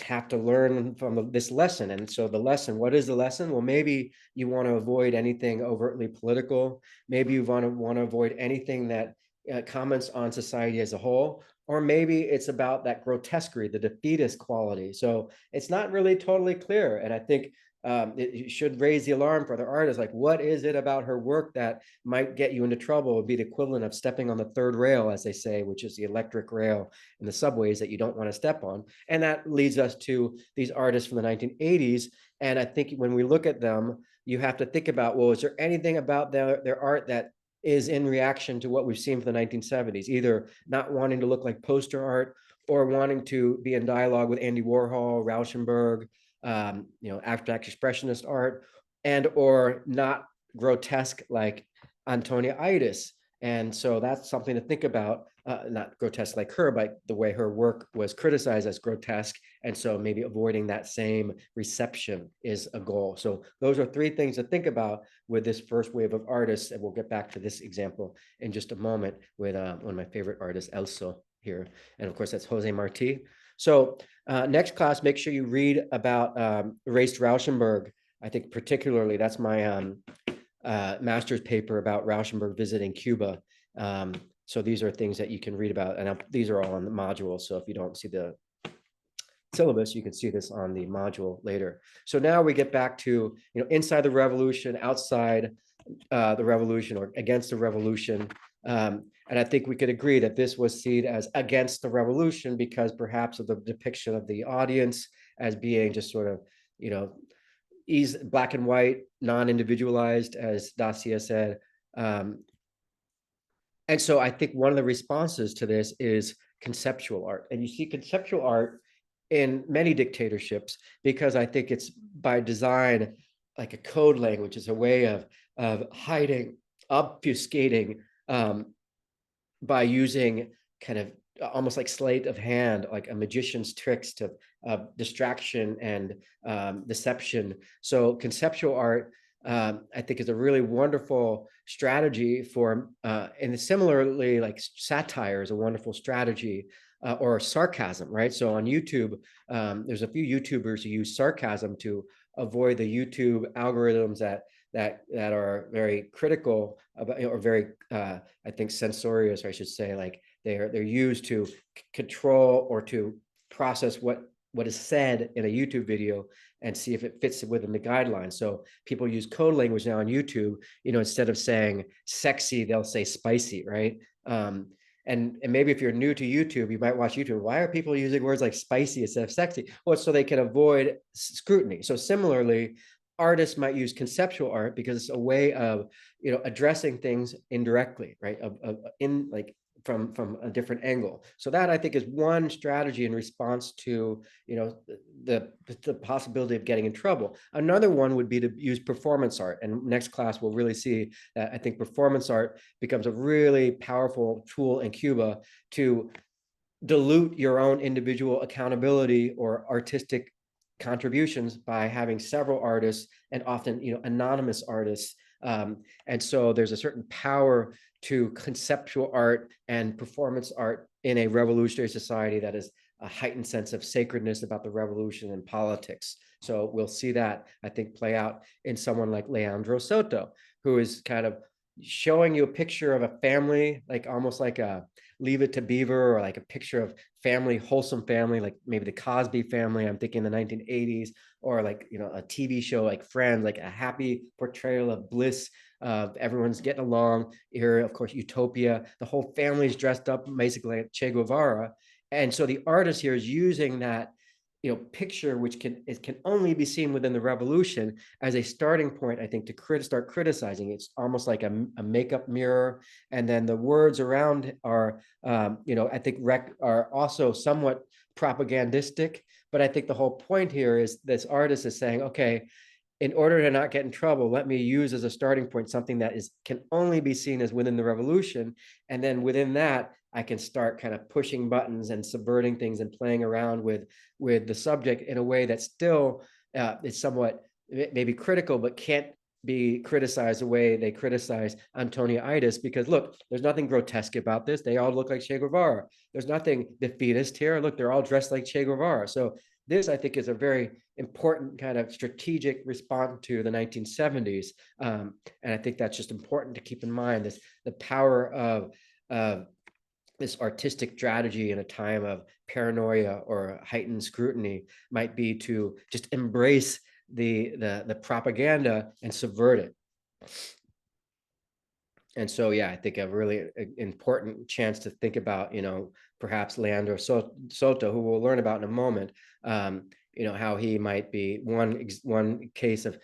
have to learn from this lesson. And so the lesson, what is the lesson? Well, maybe you want to avoid anything overtly political. Maybe you want to avoid anything that comments on society as a whole, or maybe it's about that grotesquerie, the defeatist quality. So it's not really totally clear. And I think it should raise the alarm for other artists. Like, what is it about her work that might get you into trouble? It would be the equivalent of stepping on the third rail, as they say, which is the electric rail in the subways that you don't want to step on. And that leads us to these artists from the 1980s. And I think when we look at them, you have to think about, well, is there anything about their art that is in reaction to what we've seen from the 1970s, either not wanting to look like poster art or wanting to be in dialogue with Andy Warhol, Rauschenberg, abstract expressionist art, and or not grotesque like Antonia Itis. And so that's something to think about, not grotesque like her, but the way her work was criticized as grotesque. And so maybe avoiding that same reception is a goal. So those are three things to think about with this first wave of artists. And we'll get back to this example in just a moment with one of my favorite artists, Elso here. And of course, that's Jose Marti. So next class, make sure you read about Erased Rauschenberg. I think particularly that's my master's paper about Rauschenberg visiting Cuba. So these are things that you can read about, and these are all on the module. So if you don't see the syllabus, you can see this on the module later. So now we get back to inside the revolution, outside the revolution, or against the revolution. And I think we could agree that this was seen as against the revolution because perhaps of the depiction of the audience as being just sort of, black and white, non-individualized, as Dacia said. And so I think one of the responses to this is conceptual art. And you see conceptual art in many dictatorships because I think it's by design like a code language. It's a way of hiding, obfuscating by using kind of almost like sleight of hand, like a magician's tricks to distraction and deception. So conceptual art, I think, is a really wonderful strategy for, and similarly, like satire is a wonderful strategy, or sarcasm, right? So on YouTube, there's a few YouTubers who use sarcasm to avoid the YouTube algorithms that are very critical about, or very, I think, censorious, or I should say, like they're used to control or to process what is said in a YouTube video and see if it fits within the guidelines. So people use code language now on YouTube, instead of saying sexy, they'll say spicy, right? And maybe if you're new to YouTube, you might watch YouTube. Why are people using words like spicy instead of sexy? Well, it's so they can avoid scrutiny. So similarly, artists might use conceptual art because it's a way of, addressing things indirectly, right? From a different angle. So that, I think, is one strategy in response to, the possibility of getting in trouble. Another one would be to use performance art. And next class, we'll really see that I think performance art becomes a really powerful tool in Cuba to dilute your own individual accountability or artistic contributions by having several artists, and often, anonymous artists. And so there's a certain power to conceptual art and performance art in a revolutionary society that is a heightened sense of sacredness about the revolution and politics. So we'll see that, I think, play out in someone like Leandro Soto, who is kind of showing you a picture of a family, like almost like a Leave It to Beaver, or like a picture of family, wholesome family, like maybe the Cosby family, I'm thinking the 1980s, or like, a TV show like Friends, like a happy portrayal of bliss, everyone's getting along. Here, of course, Utopia, the whole family's dressed up basically like Che Guevara. And so the artist here is using that picture, which can only be seen within the revolution, as a starting point, I think, to start criticizing. It's almost like a makeup mirror, and then the words around are, I think, are also somewhat propagandistic. But I think the whole point here is this artist is saying, okay, in order to not get in trouble, let me use as a starting point something that can only be seen as within the revolution. And then within that, I can start kind of pushing buttons and subverting things and playing around with the subject in a way that still is somewhat maybe critical, but can't be criticized the way they criticize Antoniaitis. Because look, there's nothing grotesque about this. They all look like Che Guevara. There's nothing defeatist here. Look, they're all dressed like Che Guevara. So this, I think, is a very important kind of strategic response to the 1970s. And I think that's just important to keep in mind, the power of this artistic strategy in a time of paranoia or heightened scrutiny might be to just embrace the propaganda and subvert it. And so, yeah, I think a really important chance to think about, perhaps Leandro Soto, who we'll learn about in a moment, how he might be one case of,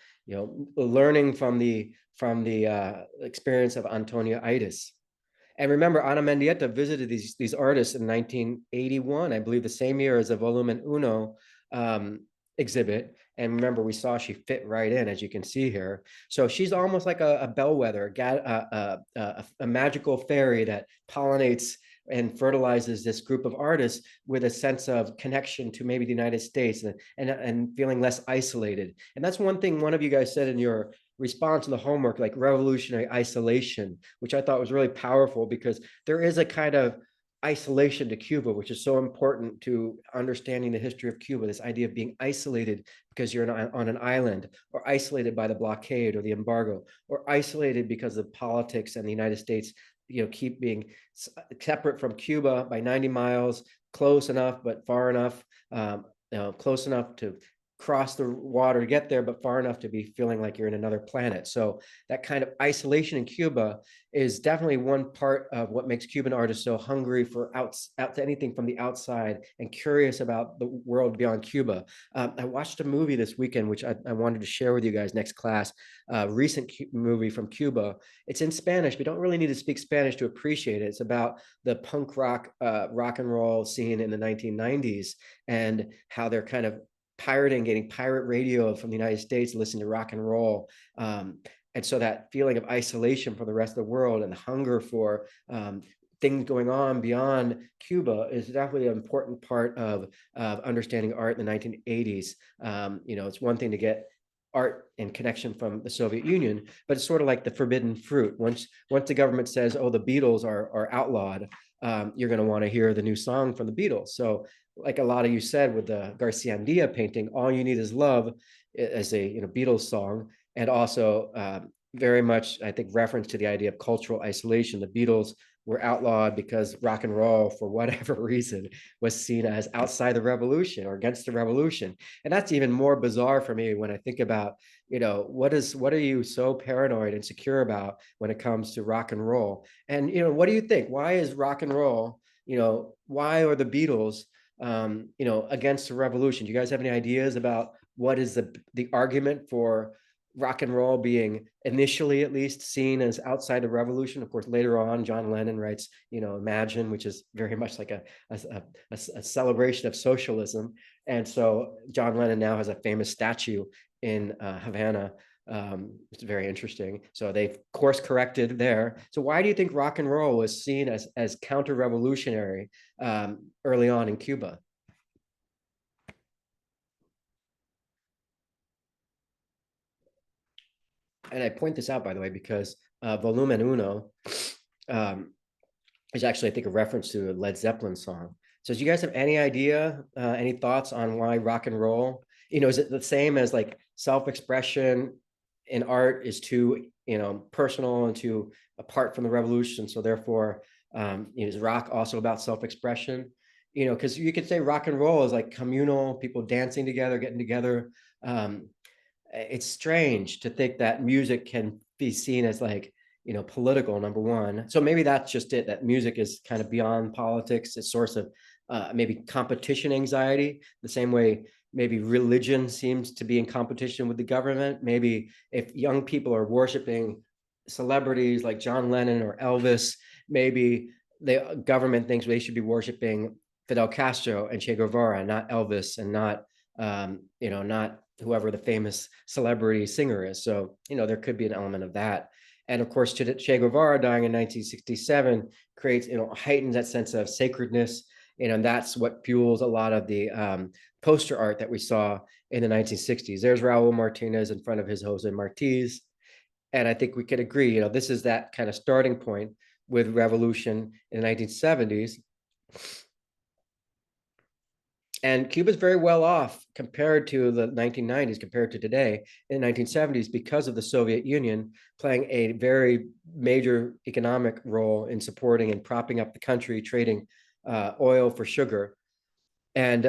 learning from the experience of Antonia Itis. And remember, Ana Mendieta visited these artists in 1981, I believe the same year as the Volumen Uno exhibit. And remember, we saw she fit right in, as you can see here. So she's almost like a bellwether, a magical fairy that pollinates and fertilizes this group of artists with a sense of connection to maybe the United States, and feeling less isolated. And that's one thing one of you guys said in your response to the homework, like revolutionary isolation, which I thought was really powerful, because there is a kind of isolation to Cuba, which is so important to understanding the history of Cuba. This idea of being isolated because you're on an island, or isolated by the blockade or the embargo, or isolated because of politics and the United States, keep being separate from Cuba by 90 miles, close enough but far enough, close enough to cross the water to get there, but far enough to be feeling like you're in another planet. So that kind of isolation in Cuba is definitely one part of what makes Cuban artists so hungry for out to anything from the outside, and curious about the world beyond Cuba. I watched a movie this weekend, which I wanted to share with you guys next class, a recent movie from Cuba. It's in Spanish. We don't really need to speak Spanish to appreciate it. It's about the punk rock and roll scene in the 1990s, and how they're kind of getting pirate radio from the United States, listening to rock and roll. And so that feeling of isolation from the rest of the world, and the hunger for things going on beyond Cuba, is definitely an important part of understanding art in the 1980s. It's one thing to get art and connection from the Soviet Union, but it's sort of like the forbidden fruit. Once the government says, oh, the Beatles are outlawed, you're going to want to hear the new song from the Beatles. So, like a lot of you said with the Garciandia painting, All You Need Is Love, as a Beatles song, and also very much, I think, reference to the idea of cultural isolation. The Beatles were outlawed because rock and roll, for whatever reason, was seen as outside the revolution or against the revolution. And that's even more bizarre for me when I think about, what are you so paranoid and secure about when it comes to rock and roll? And, what do you think? Why is rock and roll, why are the Beatles, against the revolution? Do you guys have any ideas about what is the argument for rock and roll being initially, at least, seen as outside the revolution? Of course, later on, John Lennon writes, Imagine, which is very much like a celebration of socialism. And so John Lennon now has a famous statue in Havana. It's very interesting. So they've course corrected there. So why do you think rock and roll was seen as counter-revolutionary early on in Cuba? And I point this out, by the way, because Volumen Uno is actually, I think, a reference to a Led Zeppelin song. So do you guys have any idea, any thoughts on why rock and roll, is it the same as like self-expression in art is too, personal and too apart from the revolution? So therefore, is rock also about self-expression? Because you could say rock and roll is like communal, people dancing together, getting together. It's strange to think that music can be seen as like, political, number one. So maybe that's just it, that music is kind of beyond politics. It's source of maybe competition anxiety, the same way maybe religion seems to be in competition with the government. Maybe if young people are worshiping celebrities like John Lennon or Elvis, maybe the government thinks they should be worshiping Fidel Castro and Che Guevara, not Elvis, and not not whoever the famous celebrity singer is. So, there could be an element of that. And of course, Che Guevara dying in 1967 creates, heightens that sense of sacredness. And that's what fuels a lot of the poster art that we saw in the 1960s. There's Raul Martinez in front of his Jose Marti's. And I think we could agree, this is that kind of starting point with revolution in the 1970s. And Cuba's very well off compared to the 1990s, compared to today in the 1970s, because of the Soviet Union playing a very major economic role in supporting and propping up the country, trading oil for sugar. And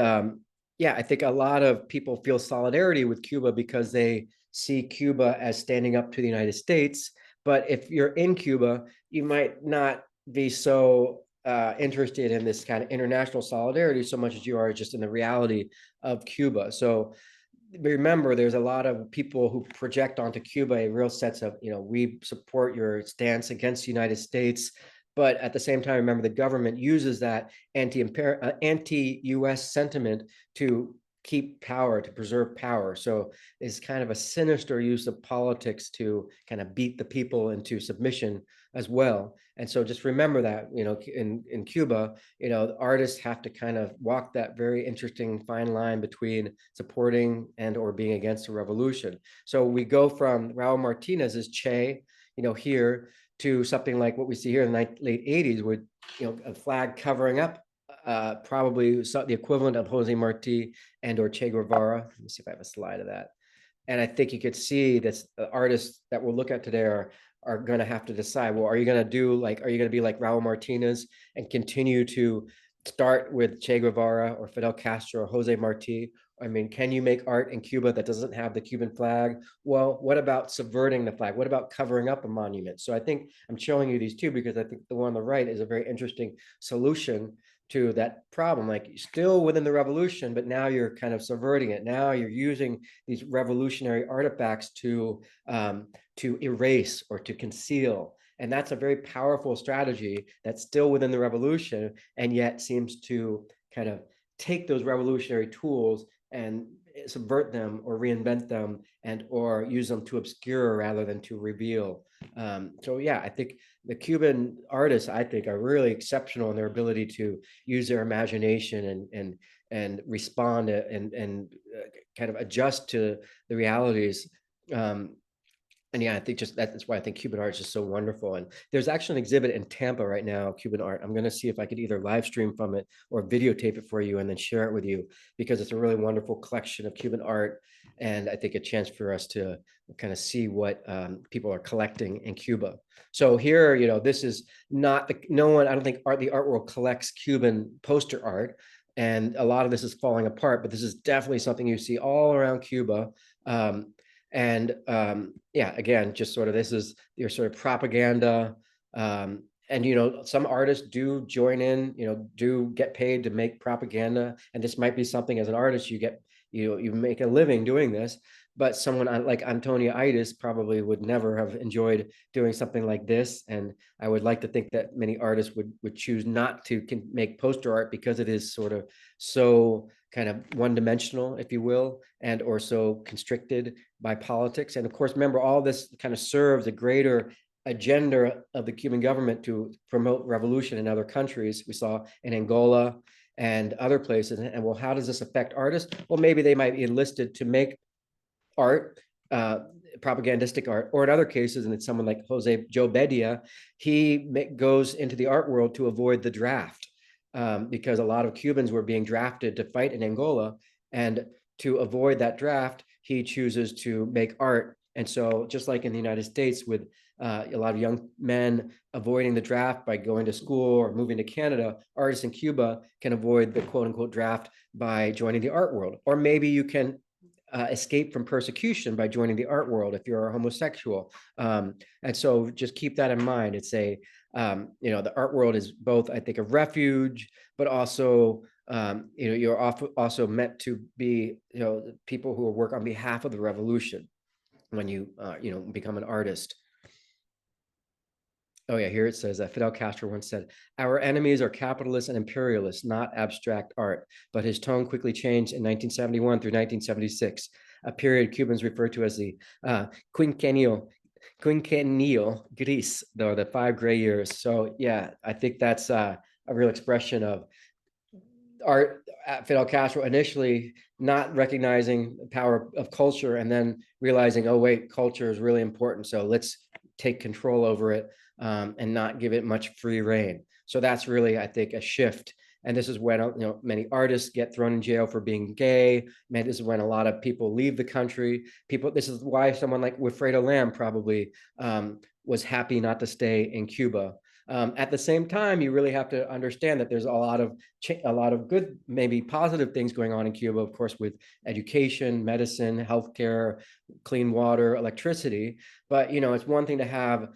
yeah, I think a lot of people feel solidarity with Cuba because they see Cuba as standing up to the United States. But if you're in Cuba, you might not be so interested in this kind of international solidarity so much as you are just in the reality of Cuba. So remember, there's a lot of people who project onto Cuba a real sense of, we support your stance against the United States. But at the same time, remember, the government uses that anti-US sentiment to keep power, to preserve power. So it's kind of a sinister use of politics to kind of beat the people into submission as well. And so just remember that, in Cuba, artists have to kind of walk that very interesting fine line between supporting and or being against a revolution. So we go from Raul Martinez's Che, here, to something like what we see here in the late 80s with, a flag covering up probably the equivalent of Jose Marti and or Che Guevara. Let me see if I have a slide of that. And I think you could see that the artists that we'll look at today are going to have to decide, well, are you going to be like Raul Martinez and continue to start with Che Guevara or Fidel Castro or Jose Marti? I mean, can you make art in Cuba that doesn't have the Cuban flag? Well, what about subverting the flag? What about covering up a monument? So I think I'm showing you these two because I think the one on the right is a very interesting solution to that problem. Like, still within the revolution, but now you're kind of subverting it. Now you're using these revolutionary artifacts to erase or to conceal. And that's a very powerful strategy that's still within the revolution, and yet seems to kind of take those revolutionary tools and subvert them or reinvent them and or use them to obscure rather than to reveal. So yeah, I think the Cuban artists, I think, are really exceptional in their ability to use their imagination and respond and kind of adjust to the realities. And yeah, I think just that's why I think Cuban art is just so wonderful. And there's actually an exhibit in Tampa right now, Cuban art. I'm going to see if I could either live stream from it or videotape it for you and then share it with you, because it's a really wonderful collection of Cuban art. And I think a chance for us to kind of see what people are collecting in Cuba. So here, this is not no one, I don't think the art world collects Cuban poster art. And a lot of this is falling apart, but this is definitely something you see all around Cuba. Yeah, again, just sort of, this is your sort of propaganda. And some artists do join in, do get paid to make propaganda. And this might be something, as an artist, you make a living doing this. But someone like Antonia Itis probably would never have enjoyed doing something like this. And I would like to think that many artists would choose not to make poster art, because it is sort of so kind of one-dimensional, if you will, and or so constricted by politics. And of course, remember, all this kind of serves a greater agenda of the Cuban government to promote revolution in other countries. We saw in Angola and other places. And well, how does this affect artists? Well, maybe they might be enlisted to make art, propagandistic art, or in other cases, and it's someone like Joe Bedia, he goes into the art world to avoid the draft, because a lot of Cubans were being drafted to fight in Angola, and to avoid that draft, he chooses to make art. And so, just like in the United States, with a lot of young men avoiding the draft by going to school or moving to Canada, artists in Cuba can avoid the quote unquote draft by joining the art world. Or maybe you can escape from persecution by joining the art world if you're a homosexual. And so just keep that in mind. It's the art world is both, I think, a refuge, but also, you're also meant to be, people who work on behalf of the revolution when you, become an artist. Oh yeah, here it says that Fidel Castro once said, "Our enemies are capitalists and imperialists, not abstract art." But his tone quickly changed in 1971 through 1976, a period Cubans refer to as the quinquennial gris, though the 5 gray years. So yeah, I think that's a real expression of art. Fidel Castro initially not recognizing the power of culture, and then realizing, oh wait, culture is really important. So let's take control over it, and not give it much free reign. So that's really, I think, a shift. And this is when many artists get thrown in jail for being gay. Man, this is when a lot of people leave the country. This is why someone like Wilfredo Lamb probably was happy not to stay in Cuba. At the same time, you really have to understand that there's a lot of good, maybe positive things going on in Cuba, of course, with education, medicine, healthcare, clean water, electricity. But it's one thing to have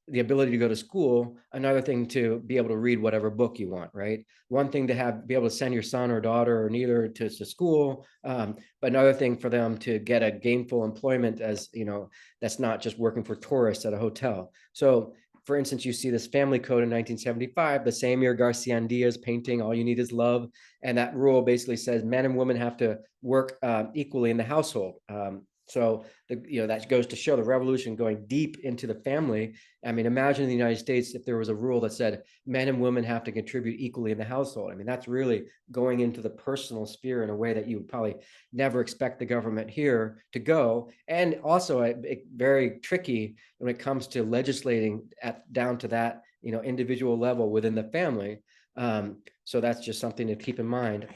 the ability to go to school, another thing to be able to read whatever book you want, right? One thing to be able to send your son or daughter or neither to school, but another thing for them to get a gainful employment as, that's not just working for tourists at a hotel. So for instance, you see this family code in 1975, the same year Garciandia's painting, All You Need Is Love. And that rule basically says men and women have to work equally in the household. So that goes to show the revolution going deep into the family. I mean, imagine in the United States if there was a rule that said men and women have to contribute equally in the household. I mean, that's really going into the personal sphere in a way that you would probably never expect the government here to go. And also very tricky when it comes to legislating down to that individual level within the family. So that's just something to keep in mind.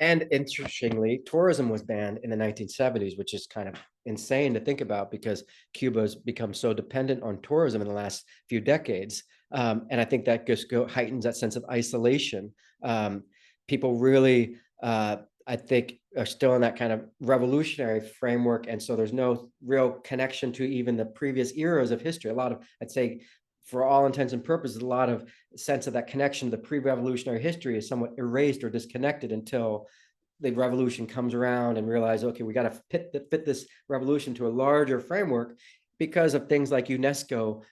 And interestingly, tourism was banned in the 1970s, which is kind of insane to think about because Cuba's become so dependent on tourism in the last few decades. And I think that just heightens that sense of isolation. People really, I think, are still in that kind of revolutionary framework. And so there's no real connection to even the previous eras of history. A lot of, I'd say, for all intents and purposes, a lot of sense of that connection to the pre-revolutionary history is somewhat erased or disconnected until the revolution comes around and realize, okay, we got to fit this revolution to a larger framework because of things like UNESCO,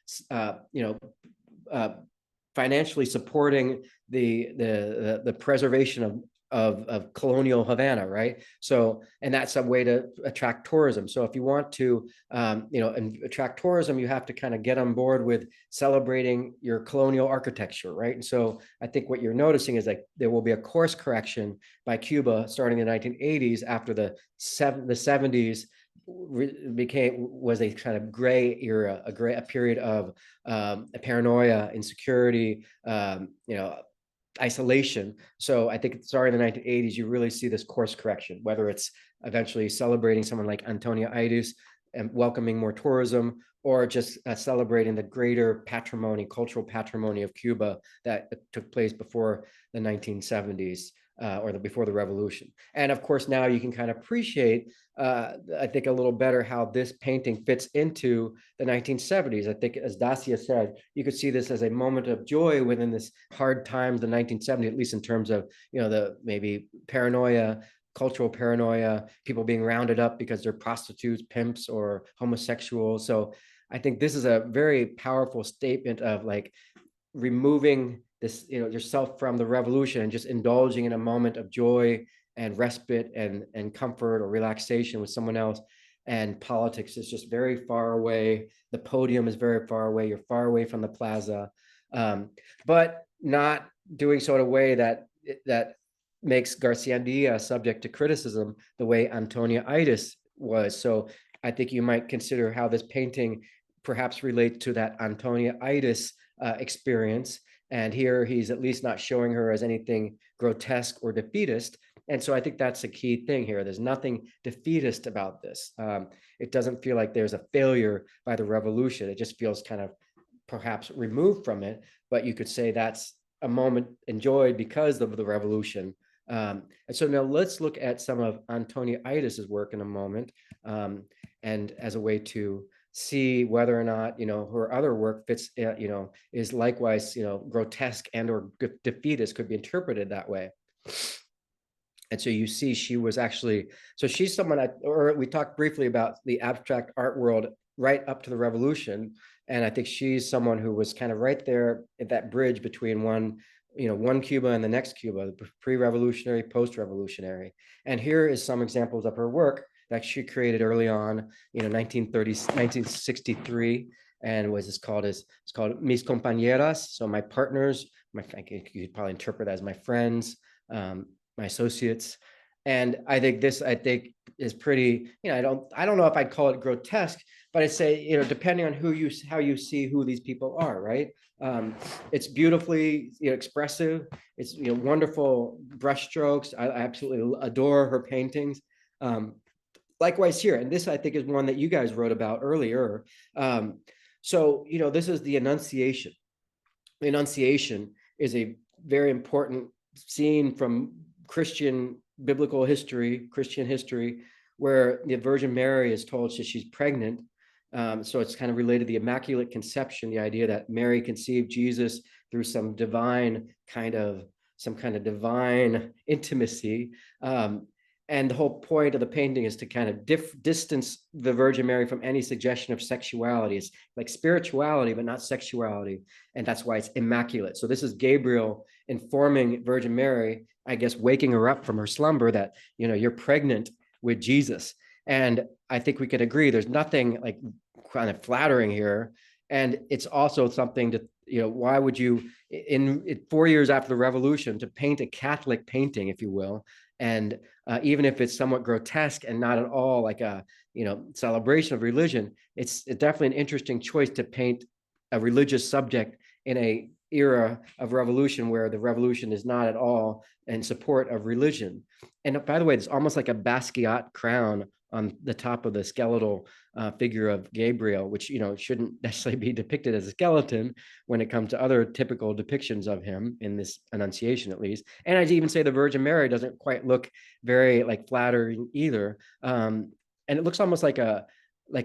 financially supporting the preservation of colonial Havana, right? So, and that's a way to attract tourism. So if you want to, and attract tourism, you have to kind of get on board with celebrating your colonial architecture, right? And so I think what you're noticing is that there will be a course correction by Cuba starting in the 1980s after the 70s was a kind of gray era, a period of paranoia, insecurity, isolation. So I think starting in the 1980s, you really see this course correction, whether it's eventually celebrating someone like Antonia Ides and welcoming more tourism, or just celebrating the greater patrimony, cultural patrimony of Cuba that took place before the 1970s. Before the revolution. And of course, now you can kind of appreciate, I think, a little better how this painting fits into the 1970s. I think, as Dacia said, you could see this as a moment of joy within this hard times, the 1970s, at least in terms of, the maybe paranoia, cultural paranoia, people being rounded up because they're prostitutes, pimps, or homosexuals. So I think this is a very powerful statement of like removing this, yourself from the revolution and just indulging in a moment of joy and respite and comfort or relaxation with someone else. And politics is just very far away. The podium is very far away. You're far away from the plaza, but not doing so in a way that makes Garciandia subject to criticism the way Antonia Ides was. So I think you might consider how this painting perhaps relates to that Antonia Ides experience. And here he's at least not showing her as anything grotesque or defeatist. And so I think that's a key thing here. There's nothing defeatist about this. It doesn't feel like there's a failure by the revolution. It just feels kind of perhaps removed from it. But you could say that's a moment enjoyed because of the revolution. And so now let's look at some of Antonia Idis's work in a moment, and as a way to see whether or not, her other work fits, is likewise, grotesque and or defeatist, could be interpreted that way. And so you see, she was actually, so she's someone, or we talked briefly about the abstract art world right up to the revolution. And I think she's someone who was kind of right there at that bridge between one Cuba and the next Cuba, the pre-revolutionary, post-revolutionary. And here is some examples of her work that she created early on, 1963, and it's called Mis Compañeras, so my partners, you could probably interpret that as my friends, my associates. And I think is pretty, I don't know if I'd call it grotesque, but I'd say, depending on how you see who these people are, right? It's beautifully, expressive. It's, wonderful brush strokes. I absolutely adore her paintings. Likewise here, and this I think is one that you guys wrote about earlier. So, this is the Annunciation. The Annunciation is a very important scene from Christian biblical history, Christian history, where the Virgin Mary is told she's pregnant. So it's kind of related to the Immaculate Conception, the idea that Mary conceived Jesus through some kind of divine intimacy. And the whole point of the painting is to kind of distance the Virgin Mary from any suggestion of sexuality. It's like spirituality, but not sexuality. And that's why it's immaculate. So this is Gabriel informing Virgin Mary, I guess, waking her up from her slumber that, you're pregnant with Jesus. And I think we could agree there's nothing like kind of flattering here. And it's also something to, why would you, in 4 years after the revolution, to paint a Catholic painting, if you will, and even if it's somewhat grotesque and not at all like a, celebration of religion, it's definitely an interesting choice to paint a religious subject in a era of revolution where the revolution is not at all in support of religion. And by the way, it's almost like a Basquiat crown on the top of the skeletal figure of Gabriel, which, shouldn't necessarily be depicted as a skeleton when it comes to other typical depictions of him in this Annunciation, at least. And I'd even say the Virgin Mary doesn't quite look very like flattering either. And it looks almost like a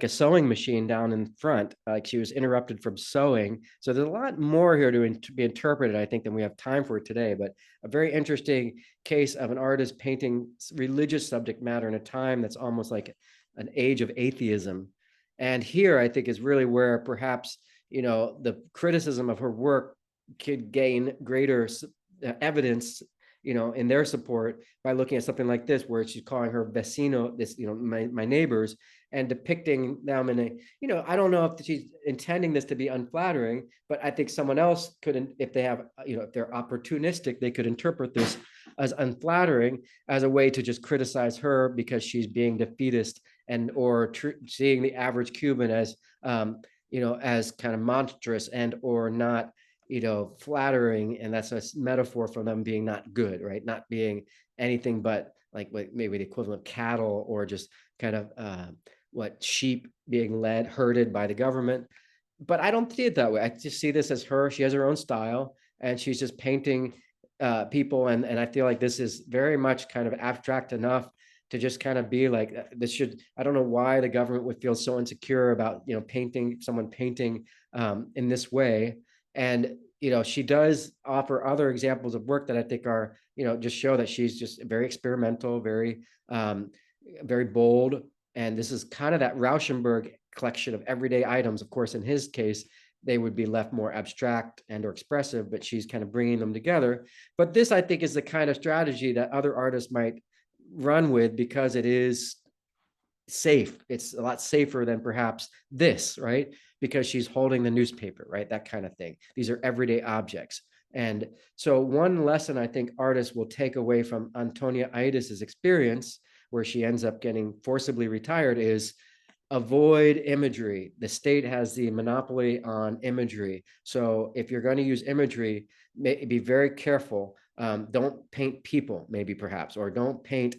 sewing machine down in front, like she was interrupted from sewing. So there's a lot more here to be interpreted, I think, than we have time for today, but a very interesting case of an artist painting religious subject matter in a time that's almost like an age of atheism. And here, I think, is really where perhaps, the criticism of her work could gain greater evidence, in their support by looking at something like this, where she's calling her vecino, this, my neighbors, and depicting them in a, I don't know if she's intending this to be unflattering, but I think someone else could, if they have, if they're opportunistic, they could interpret this as unflattering, as a way to just criticize her because she's being defeatist, and or seeing the average Cuban as, as kind of monstrous and or not, flattering. And that's a metaphor for them being not good, right? Not being anything but like maybe the equivalent of cattle, or just kind of sheep being herded by the government. But I don't see it that way. I just see this as her. She has her own style, and she's just painting people. And I feel like this is very much kind of abstract enough to just kind of be like, I don't know why the government would feel so insecure about, someone painting in this way. And, she does offer other examples of work that I think are, just show that she's just very experimental, very, very bold. And this is kind of that Rauschenberg collection of everyday items. Of course, in his case, they would be left more abstract and or expressive, but she's kind of bringing them together. But this, I think, is the kind of strategy that other artists might run with, because it is safe. It's a lot safer than perhaps this, right? Because she's holding the newspaper, right? That kind of thing. These are everyday objects. And so one lesson I think artists will take away from Antonia Idis's experience, where she ends up getting forcibly retired, is avoid imagery. The state has the monopoly on imagery. So if you're going to use imagery, be very careful. Don't paint people, maybe perhaps, or don't paint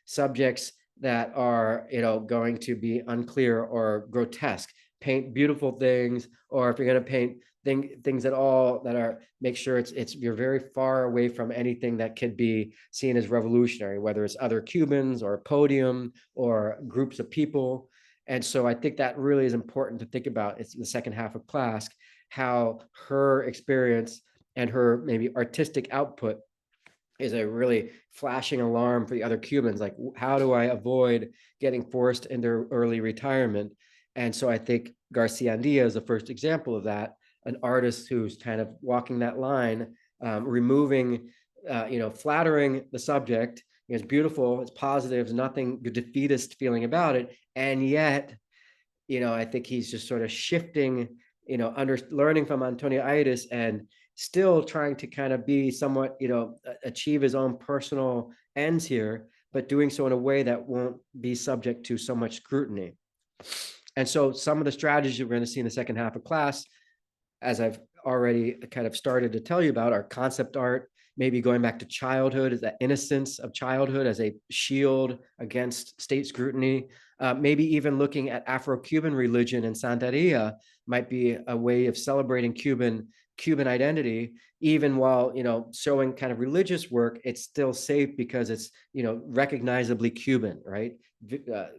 subjects that are, going to be unclear or grotesque. paint beautiful things, or if you're going to paint things at all that are, make sure it's you're very far away from anything that could be seen as revolutionary, whether it's other Cubans or a podium or groups of people. And so I think that really is important to think about. It's the second half of class, how her experience and her maybe artistic output is a really flashing alarm for the other Cubans. Like, how do I avoid getting forced into early retirement? And so I think Garciandia is the first example of that, an artist who's kind of walking that line, removing, flattering the subject. It's beautiful, it's positive, there's nothing defeatist feeling about it. And yet, I think he's just sort of shifting, learning from Antoniaitis and still trying to kind of be somewhat, achieve his own personal ends here, but doing so in a way that won't be subject to so much scrutiny. And so some of the strategies we're going to see in the second half of class, as I've already kind of started to tell you about, are concept art, maybe going back to childhood, as that innocence of childhood as a shield against state scrutiny. Maybe even looking at Afro-Cuban religion and Santeria might be a way of celebrating Cuban identity, even while, showing kind of religious work, it's still safe because it's, recognizably Cuban, right?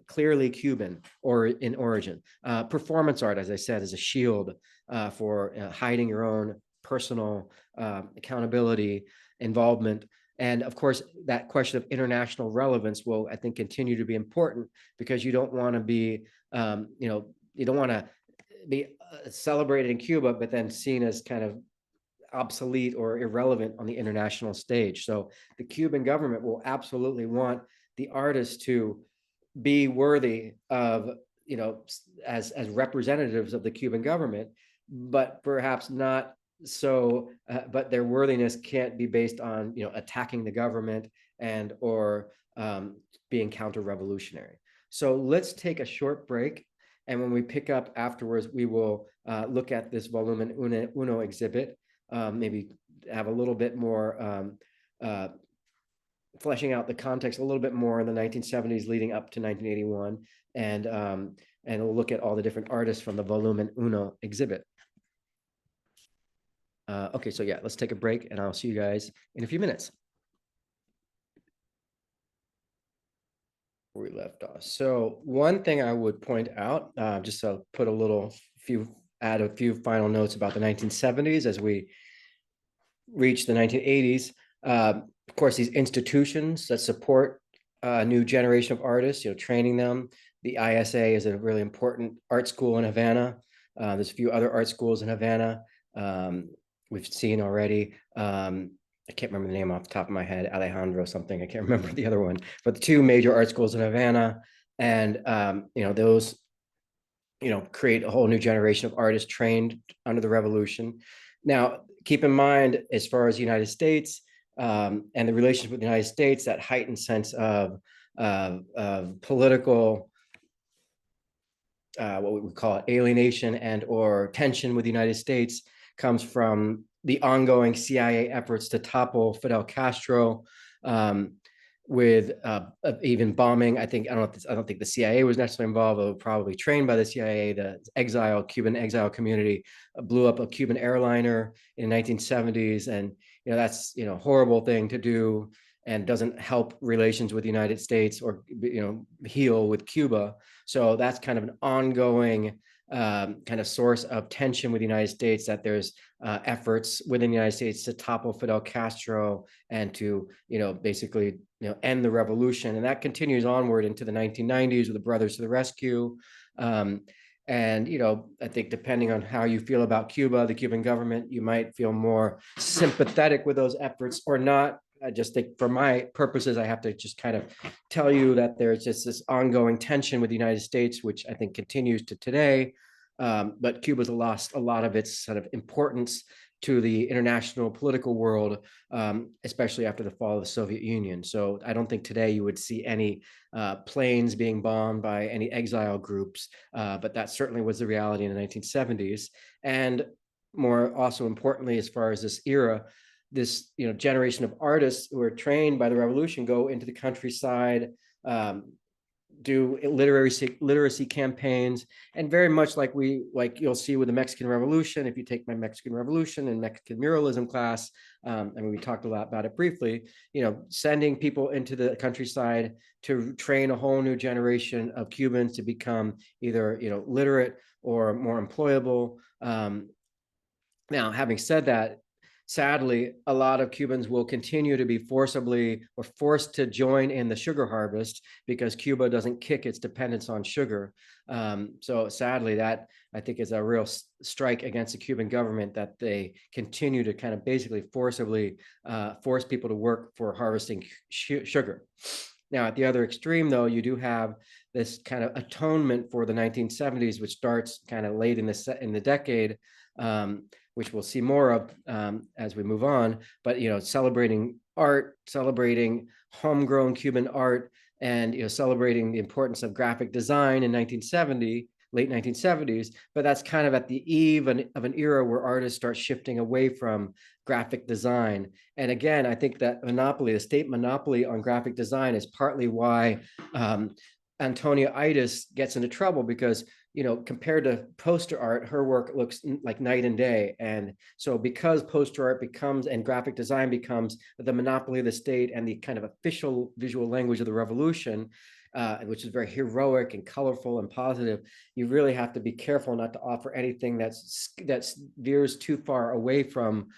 Clearly Cuban or in origin. Performance art, as I said, is a shield for hiding your own personal accountability, involvement. And of course, that question of international relevance will, I think, continue to be important, because you don't want to be, you don't want to be celebrated in Cuba, but then seen as kind of obsolete or irrelevant on the international stage. So the Cuban government will absolutely want the artists to be worthy of, as representatives of the Cuban government, but perhaps not so, but their worthiness can't be based on, attacking the government and or being counter-revolutionary. So let's take a short break. And when we pick up afterwards, we will look at this Volumen Uno exhibit, maybe have a little bit more fleshing out the context a little bit more in the 1970s leading up to 1981. And we'll look at all the different artists from the Volumen Uno exhibit. Okay, so yeah, let's take a break and I'll see you guys in a few minutes. Where we left off. So one thing I would point out, just to put add a few final notes about the 1970s as we reach the 1980s. Of course, these institutions that support a new generation of artists, training them. The ISA is a really important art school in Havana. There's a few other art schools in Havana. We've seen already. I can't remember the name off the top of my head, Alejandro something. I can't remember the other one, but the two major art schools in Havana. And, those, create a whole new generation of artists trained under the revolution. Now, keep in mind, as far as the United States and the relationship with the United States, that heightened sense of political, what we would call alienation and or tension with the United States comes from the ongoing CIA efforts to topple Fidel Castro, with even bombing. I don't think the CIA was necessarily involved, but probably trained by the CIA. The Cuban exile community blew up a Cuban airliner in the 1970s, and that's horrible thing to do, and doesn't help relations with the United States or heal with Cuba. So that's kind of an ongoing kind of source of tension with the United States, that there's efforts within the United States to topple Fidel Castro and to, basically, end the revolution. And that continues onward into the 1990s with the Brothers to the Rescue. And, I think depending on how you feel about Cuba, the Cuban government, you might feel more sympathetic with those efforts or not. I just think for my purposes, I have to just kind of tell you that there's just this ongoing tension with the United States, which I think continues to today. But Cuba's lost a lot of its sort of importance to the international political world, especially after the fall of the Soviet Union. So I don't think today you would see any planes being bombed by any exile groups, but that certainly was the reality in the 1970s. And more also importantly, as far as this era, this generation of artists who are trained by the revolution go into the countryside, do literacy campaigns, and very much like you'll see with the Mexican Revolution. If you take my Mexican Revolution and Mexican muralism class, I mean, we talked a lot about it briefly. Sending people into the countryside to train a whole new generation of Cubans to become either literate or more employable. Now, having said that, sadly, a lot of Cubans will continue to be forcibly or forced to join in the sugar harvest because Cuba doesn't kick its dependence on sugar. So sadly, that I think is a real strike against the Cuban government, that they continue to kind of basically forcibly force people to work for harvesting sugar. Now, at the other extreme, though, you do have this kind of atonement for the 1970s, which starts kind of late in the decade, which we'll see more of as we move on. But celebrating art, celebrating homegrown Cuban art, and celebrating the importance of graphic design in 1970, late 1970s. But that's kind of at the eve of an era where artists start shifting away from graphic design. And again, I think that the state monopoly on graphic design, is partly why Antonia Itis gets into trouble, because compared to poster art, her work looks like night and day. And so because poster art becomes, and graphic design becomes, the monopoly of the state and the kind of official visual language of the revolution, which is very heroic and colorful and positive, you really have to be careful not to offer anything that veers too far away from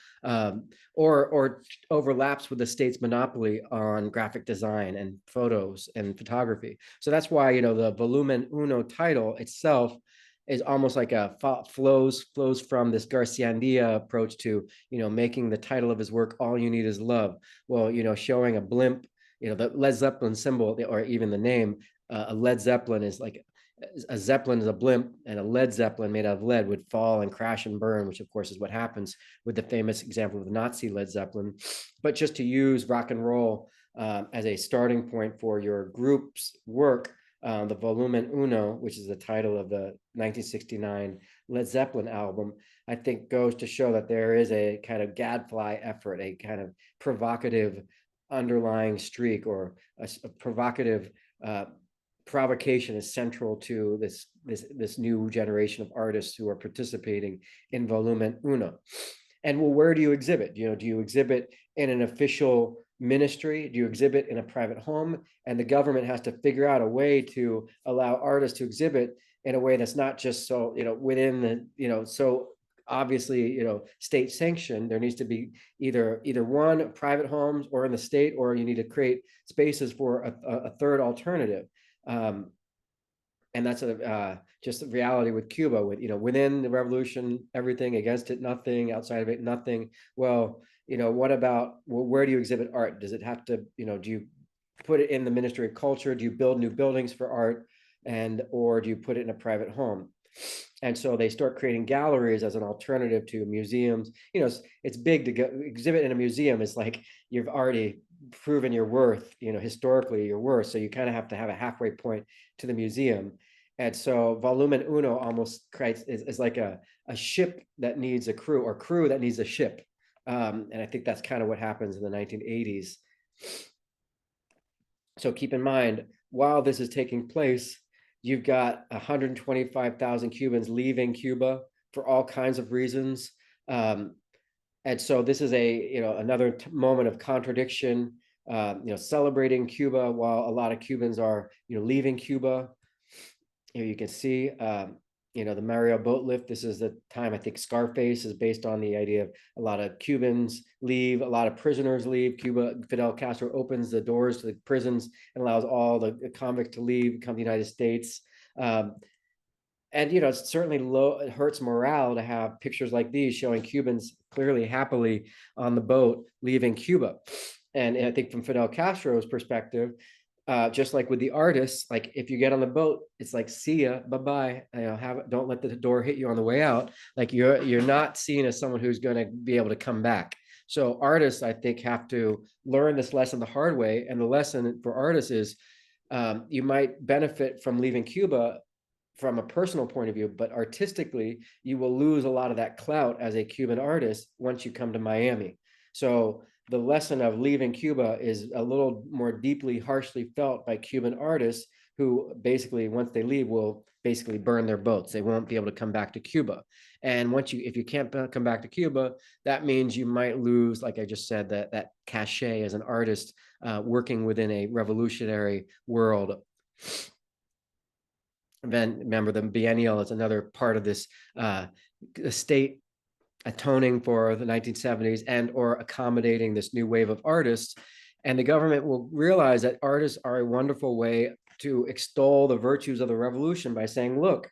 or overlaps with the state's monopoly on graphic design and photos and photography. So that's why the Volumen Uno title itself is almost like flows from this Garciandia approach to making the title of his work "All You Need Is Love." Well, showing a blimp, the Led Zeppelin symbol, or even the name, a Led Zeppelin is like, a Zeppelin is a blimp, and a Led Zeppelin made out of lead would fall and crash and burn, which of course is what happens with the famous example of the Nazi Led Zeppelin. But just to use rock and roll as a starting point for your group's work, the Volumen Uno, which is the title of the 1969 Led Zeppelin album, I think goes to show that there is a kind of gadfly effort, a kind of provocative underlying streak, or a provocative provocation is central to this new generation of artists who are participating in Volumen Uno. And well, where do you exhibit? Do you exhibit in an official ministry? Do you exhibit in a private home? And the government has to figure out a way to allow artists to exhibit in a way that's not just so within the so obviously state sanctioned. There needs to be either one, private homes, or in the state, or you need to create spaces for a third alternative. And that's just the reality with Cuba. With within the revolution, everything; against it, nothing; outside of it, nothing. Well, what about, where do you exhibit art? Does it have to, do you put it in the Ministry of Culture? Do you build new buildings for art, or do you put it in a private home? And so they start creating galleries as an alternative to museums. It's big to go exhibit in a museum. It's like you've already proven your worth, historically your worth. So you kind of have to have a halfway point to the museum. And so Volumen Uno almost creates is like a ship that needs a crew, or crew that needs a ship. And I think that's kind of what happens in the 1980s. So keep in mind, while this is taking place, you've got 125,000 Cubans leaving Cuba for all kinds of reasons. And so this is another moment of contradiction, celebrating Cuba while a lot of Cubans are, leaving Cuba. Here you can see, the Mario boat lift. This is the time, I think Scarface is based on the idea of a lot of Cubans leave, a lot of prisoners leave Cuba. Fidel Castro opens the doors to the prisons and allows all the convicts to leave, come to the United States. And it certainly it hurts morale to have pictures like these showing Cubans clearly happily on the boat leaving Cuba. And I think from Fidel Castro's perspective, just like with the artists, like if you get on the boat, it's like, see ya, bye-bye. Don't let the door hit you on the way out. Like you're not seen as someone who's going to be able to come back. So artists, I think, have to learn this lesson the hard way. And the lesson for artists is you might benefit from leaving Cuba from a personal point of view, but artistically, you will lose a lot of that clout as a Cuban artist once you come to Miami. So the lesson of leaving Cuba is a little more deeply, harshly felt by Cuban artists who basically, once they leave, will basically burn their boats. They won't be able to come back to Cuba. And if you can't come back to Cuba, that means you might lose, like I just said, that cachet as an artist working within a revolutionary world. Then remember, the biennial is another part of this state atoning for the 1970s and or accommodating this new wave of artists. And the government will realize that artists are a wonderful way to extol the virtues of the revolution by saying, look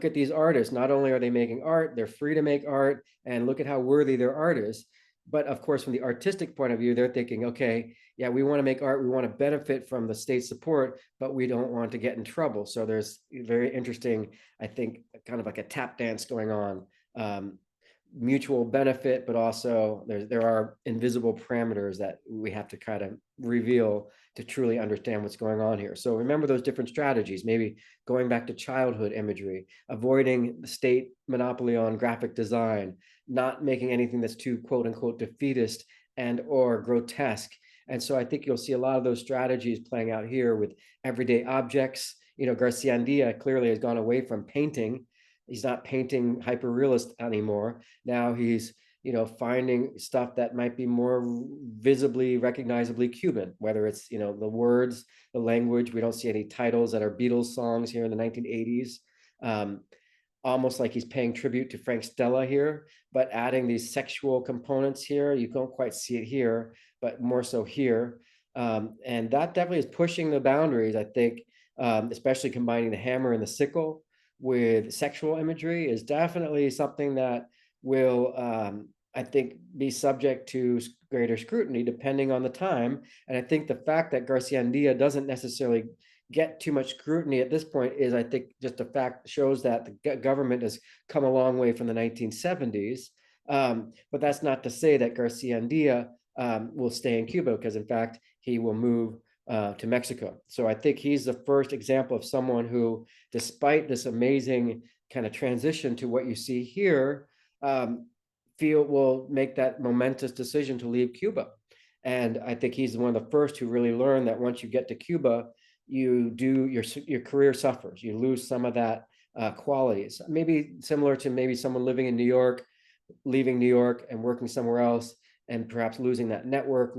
at these artists. Not only are they making art, they're free to make art, and look at how worthy their art is. But of course, from the artistic point of view, they're thinking, okay, yeah, we want to make art, we want to benefit from the state support, but we don't want to get in trouble. So there's very interesting, I think, kind of like a tap dance going on. Mutual benefit, but also there are invisible parameters that we have to kind of reveal to truly understand what's going on here. So remember those different strategies, maybe going back to childhood imagery, avoiding the state monopoly on graphic design, not making anything that's too quote unquote defeatist and or grotesque. And so I think you'll see a lot of those strategies playing out here with everyday objects. Garciandia clearly has gone away from painting. He's not painting hyperrealist anymore. Now he's, finding stuff that might be more visibly, recognizably Cuban, whether it's, the words, the language. We don't see any titles that are Beatles songs here in the 1980s. Almost like he's paying tribute to Frank Stella here, but adding these sexual components here. You don't quite see it here, but more so here. And that definitely is pushing the boundaries, I think, especially combining the hammer and the sickle with sexual imagery is definitely something that will, I think, be subject to greater scrutiny depending on the time. And I think the fact that Garciandia doesn't necessarily get too much scrutiny at this point is, I think, just a fact shows that the government has come a long way from the 1970s. But that's not to say that Garciandia will stay in Cuba, because in fact, he will move to Mexico. So I think he's the first example of someone who, despite this amazing kind of transition to what you see here, will make that momentous decision to leave Cuba. And I think he's one of the first who really learned that once you get to Cuba, your career suffers. You lose some of that qualities. Maybe similar to maybe someone living in New York, leaving New York and working somewhere else, and perhaps losing that network,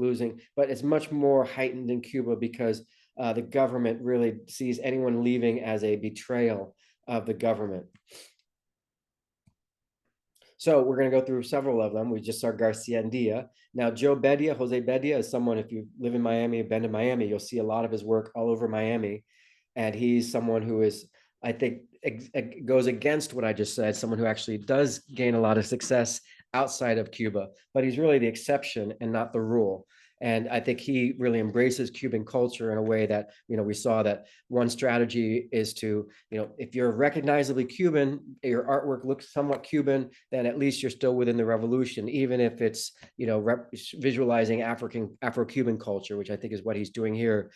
but it's much more heightened in Cuba because the government really sees anyone leaving as a betrayal of the government. So we're going to go through several of them. We just saw Garciandia. Now, Jose Bedia is someone, if you live in Miami, been to Miami, you'll see a lot of his work all over Miami. And he's someone who is, I think, goes against what I just said, someone who actually does gain a lot of success outside of Cuba, but he's really the exception and not the rule. And I think he really embraces Cuban culture in a way that, we saw that one strategy is to, if you're recognizably Cuban, your artwork looks somewhat Cuban, then at least you're still within the revolution, even if it's, visualizing Afro-Cuban culture, which I think is what he's doing here,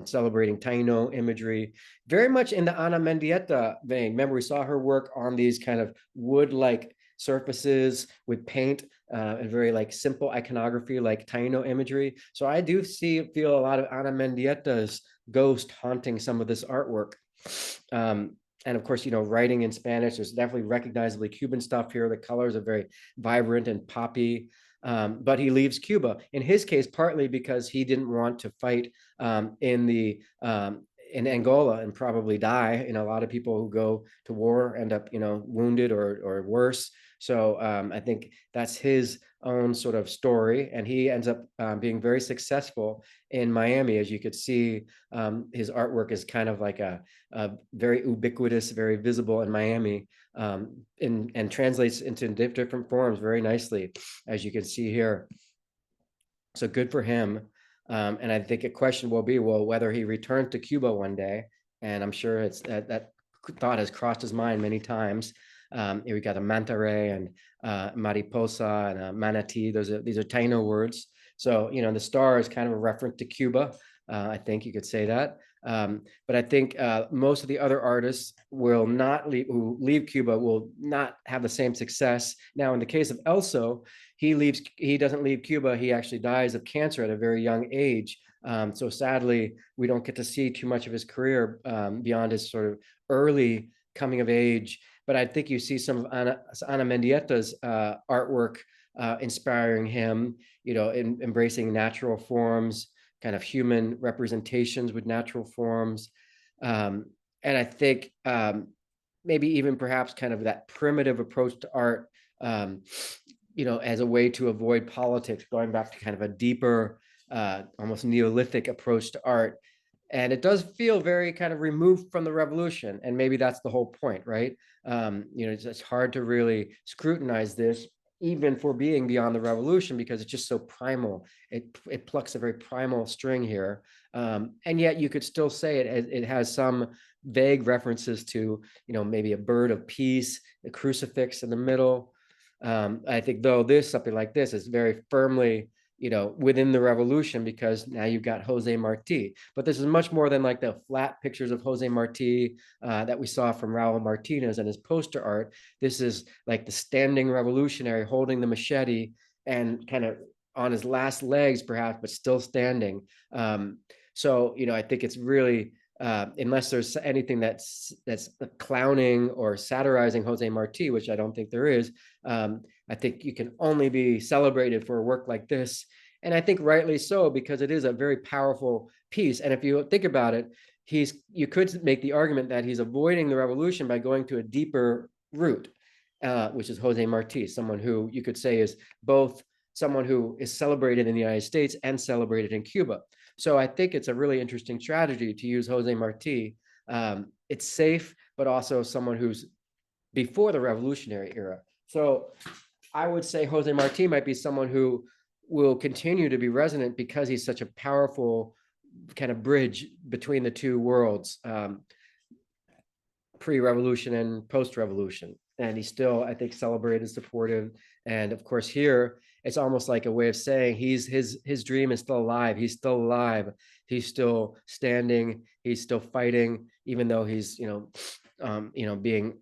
celebrating Taino imagery, very much in the Ana Mendieta vein. Remember, we saw her work on these kind of wood-like surfaces with paint and very like simple iconography, like Taino imagery. So I do feel a lot of Ana Mendieta's ghost haunting some of this artwork. And of course, writing in Spanish, there's definitely recognizably Cuban stuff here. The colors are very vibrant and poppy. But he leaves Cuba. In his case, partly because he didn't want to fight in Angola and probably die. A lot of people who go to war end up, wounded or worse. So I think that's his own sort of story. And he ends up being very successful in Miami. As you could see, his artwork is kind of like a very ubiquitous, very visible in Miami, and translates into different forms very nicely, as you can see here. So good for him. And I think a question will be, well, whether he returns to Cuba one day. And I'm sure it's that thought has crossed his mind many times. We got a manta ray and mariposa and manatee. These are Taino words. So, the star is kind of a reference to Cuba. I think you could say that. But I think most of the other artists who leave Cuba will not have the same success. Now, in the case of Elso, he doesn't leave Cuba. He actually dies of cancer at a very young age. So sadly, we don't get to see too much of his career beyond his sort of early coming of age. But I think you see some of Ana Mendieta's artwork inspiring him, embracing natural forms, kind of human representations with natural forms. And I think maybe even perhaps kind of that primitive approach to art, as a way to avoid politics, going back to kind of a deeper, almost Neolithic approach to art. And it does feel very kind of removed from the revolution. And maybe that's the whole point, right? It's hard to really scrutinize this, even for being beyond the revolution, because it's just so primal. It plucks a very primal string here. And yet you could still say it has some vague references to, maybe a bird of peace, the crucifix in the middle. I think though something like this is very firmly, within the revolution, because now you've got Jose Marti. But this is much more than like the flat pictures of Jose Marti that we saw from Raul Martinez and his poster art. This is like the standing revolutionary holding the machete and kind of on his last legs, perhaps, but still standing. So, I think it's really, unless there's anything that's clowning or satirizing Jose Marti, which I don't think there is, I think you can only be celebrated for a work like this. And I think rightly so, because it is a very powerful piece. And if you think about it, you could make the argument that he's avoiding the revolution by going to a deeper route, which is Jose Marti, someone who you could say is both someone who is celebrated in the United States and celebrated in Cuba. So I think it's a really interesting strategy to use Jose Marti. It's safe, but also someone who's before the revolutionary era. So I would say Jose Marti might be someone who will continue to be resonant because he's such a powerful kind of bridge between the two worlds, pre-revolution and post-revolution. And he's still, I think, celebrated, supportive. And of course, here, it's almost like a way of saying his dream is still alive. He's still alive. He's still standing. He's still fighting, even though he's, being,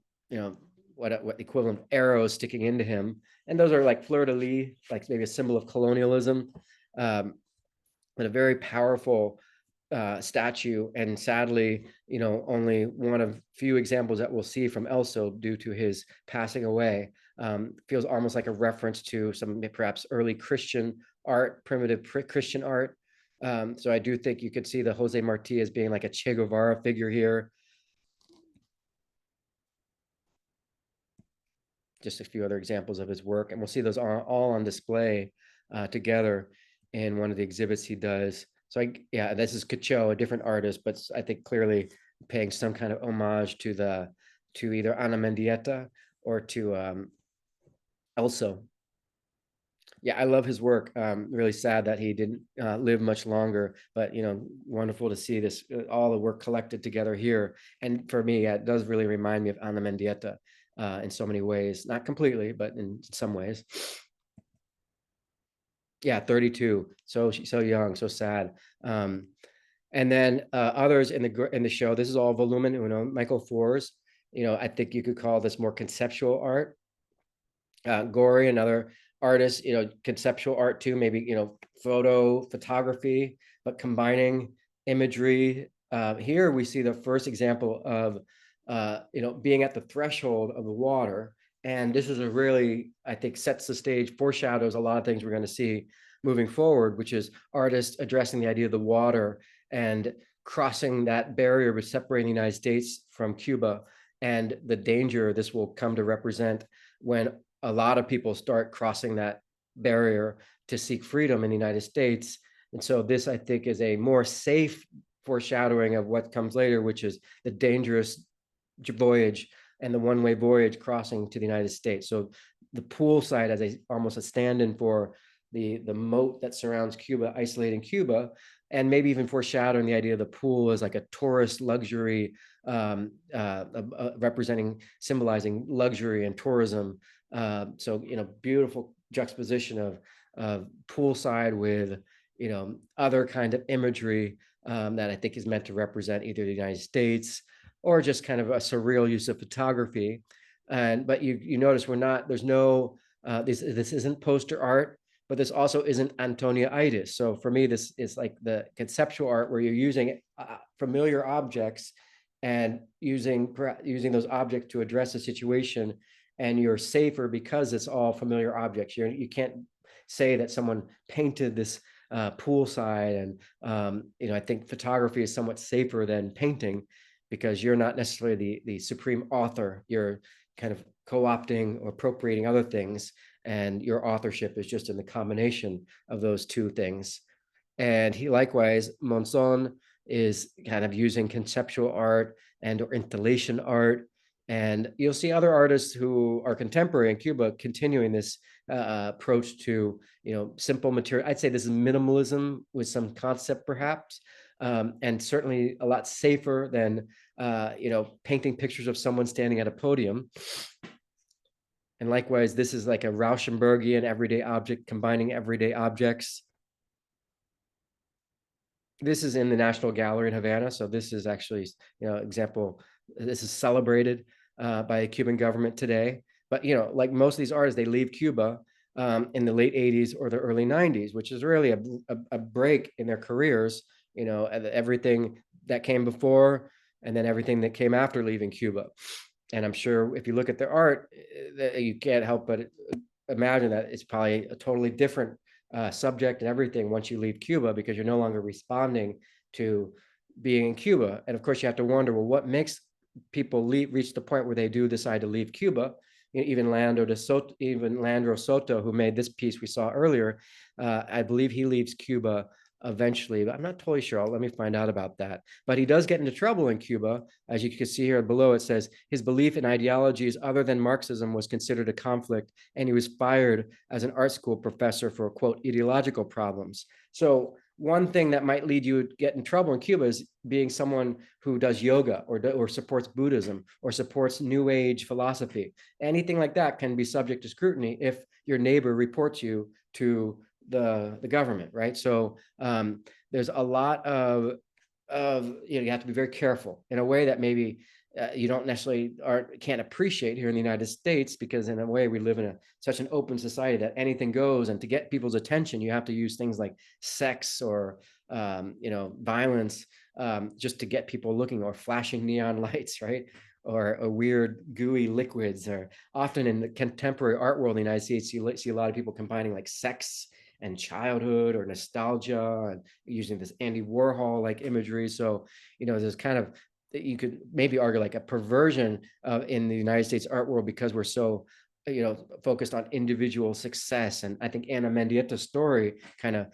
what equivalent of arrows sticking into him. And those are like fleur-de-lis, like maybe a symbol of colonialism, but a very powerful statue. And sadly, only one of few examples that we'll see from Elso due to his passing away. Feels almost like a reference to some perhaps early Christian art, primitive Christian art. So I do think you could see the Jose Marti as being like a Che Guevara figure here. Just a few other examples of his work, and we'll see those all on display together in one of the exhibits he does. So this is Cacho, a different artist, but I think clearly paying some kind of homage to either Ana Mendieta or to Elso. Yeah, I love his work. Really sad that he didn't live much longer, but wonderful to see this, all the work collected together here. And for me, it does really remind me of Ana Mendieta in so many ways, not completely, but in some ways. Yeah, 32, so young, so sad. And then others in the show. This is all volumen uno, Michael Fors. I think you could call this more conceptual art. Gory, another artist, conceptual art too, maybe, photography, but combining imagery. Here we see the first example of, being at the threshold of the water. And this is a really, I think, sets the stage, foreshadows a lot of things we're going to see moving forward, which is artists addressing the idea of the water and crossing that barrier separating the United States from Cuba, and the danger this will come to represent when a lot of people start crossing that barrier to seek freedom in the United States. And so this, I think, is a more safe foreshadowing of what comes later, which is the dangerous voyage and the one-way voyage crossing to the United States. So the pool side as almost a stand-in for the moat that surrounds Cuba, isolating Cuba, and maybe even foreshadowing the idea of the pool as like a tourist luxury, representing, symbolizing luxury and tourism. So, beautiful juxtaposition of poolside with, other kind of imagery that I think is meant to represent either the United States or just kind of a surreal use of photography. But you notice there's no, this isn't poster art. but this also isn't Antonia-itis. So for me, this is like the conceptual art where you're using familiar objects and using those objects to address a situation, and you're safer because it's all familiar objects. You can't say that someone painted this poolside, and I think photography is somewhat safer than painting because you're not necessarily the supreme author. You're kind of co-opting or appropriating other things, and your authorship is just in the combination of those two things. And he likewise, Monzon is kind of using conceptual art and or installation art. And you'll see other artists who are contemporary in Cuba continuing this approach to, simple material. I'd say this is minimalism with some concept perhaps, and certainly a lot safer than, painting pictures of someone standing at a podium. And likewise, this is like a Rauschenbergian everyday object, combining everyday objects. This is in the National Gallery in Havana. So this is actually, example, this is celebrated by the Cuban government today. But, like most of these artists, they leave Cuba in the late 80s or the early 90s, which is really a break in their careers, everything that came before and then everything that came after leaving Cuba. And I'm sure if you look at their art, you can't help but imagine that it's probably a totally different subject and everything once you leave Cuba, because you're no longer responding to being in Cuba. And of course, you have to wonder, well, what makes people reach the point where they do decide to leave Cuba? Even Leandro Soto, who made this piece we saw earlier, I believe he leaves Cuba eventually, but I'm not totally sure. Let me find out about that. But he does get into trouble in Cuba. As you can see here below, it says his belief in ideologies other than Marxism was considered a conflict, and he was fired as an art school professor for, quote, ideological problems. So one thing that might lead you to get in trouble in Cuba is being someone who does yoga or supports Buddhism or supports New Age philosophy. Anything like that can be subject to scrutiny if your neighbor reports you to the government, right? So there's a lot of you have to be very careful in a way that maybe you don't necessarily can't appreciate here in the United States, because in a way we live in such an open society that anything goes, and to get people's attention you have to use things like sex or violence just to get people looking, or flashing neon lights, right? Or weird gooey liquids. Or often in the contemporary art world in the United States, you see a lot of people combining like sex and childhood or nostalgia, and using this Andy Warhol like imagery. So, there's kind of, you could maybe argue like a perversion in the United States art world, because we're so, focused on individual success. And I think Ana Mendieta's story kind of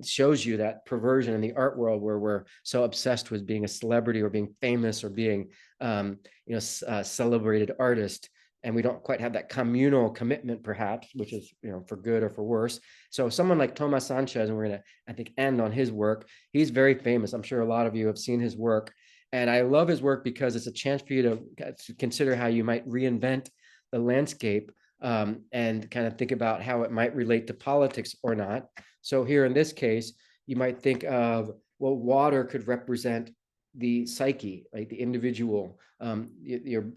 shows you that perversion in the art world, where we're so obsessed with being a celebrity or being famous or being, a celebrated artist. And we don't quite have that communal commitment, perhaps, which is, for good or for worse. So someone like Tomas Sanchez, and we're going to, I think, end on his work. He's very famous. I'm sure a lot of you have seen his work. And I love his work because it's a chance for you to consider how you might reinvent the landscape and kind of think about how it might relate to politics or not. So here in this case, you might think of, well, water could represent the psyche, right? The individual.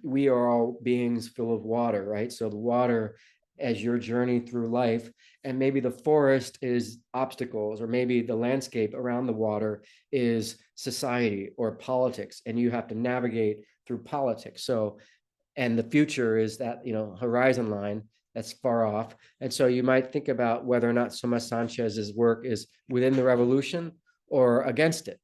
We are all beings full of water, right? So the water as your journey through life, and maybe the forest is obstacles, or maybe the landscape around the water is society or politics, and you have to navigate through politics. So, and the future is that, horizon line that's far off. And so you might think about whether or not Tomas Sanchez's work is within the revolution or against it.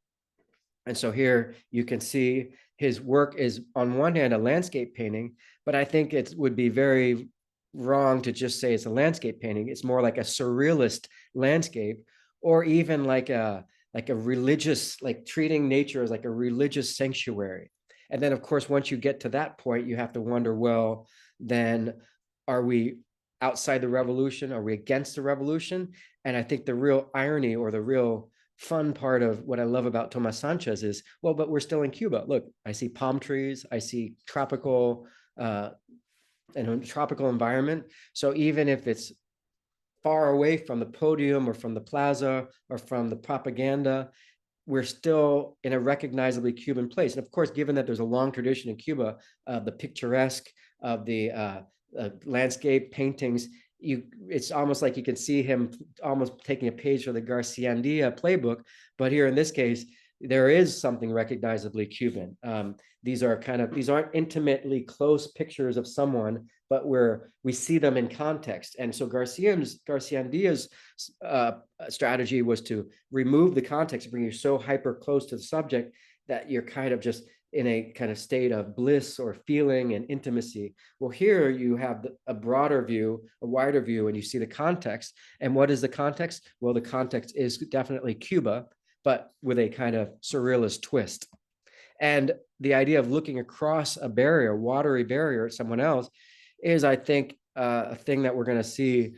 And so here you can see his work is, on one hand, a landscape painting, but I think it would be very wrong to just say it's a landscape painting. It's more like a surrealist landscape, or even like a religious, like treating nature as like a religious sanctuary. And then, of course, once you get to that point, you have to wonder, well, then are we outside the revolution? Are we against the revolution? And I think the real irony, or the real fun part of what I love about Tomas Sanchez is, well, but we're still in Cuba. Look, I see palm trees, I see tropical tropical environment. So even if it's far away from the podium or from the plaza or from the propaganda, we're still in a recognizably Cuban place. And of course, given that there's a long tradition in Cuba of the picturesque, of the landscape paintings, it's almost like you can see him almost taking a page from the Garciandia playbook, but here in this case, there is something recognizably Cuban. These aren't intimately close pictures of someone, but we see them in context. And so Garciandia's strategy was to remove the context, bring you so hyper close to the subject that you're kind of just in a kind of state of bliss or feeling and intimacy. Well, here you have a broader view, a wider view, and you see the context. And what is the context? Well, the context is definitely Cuba, but with a kind of surrealist twist. And the idea of looking across a barrier, watery barrier at someone else, is, I think, a thing that we're going to see,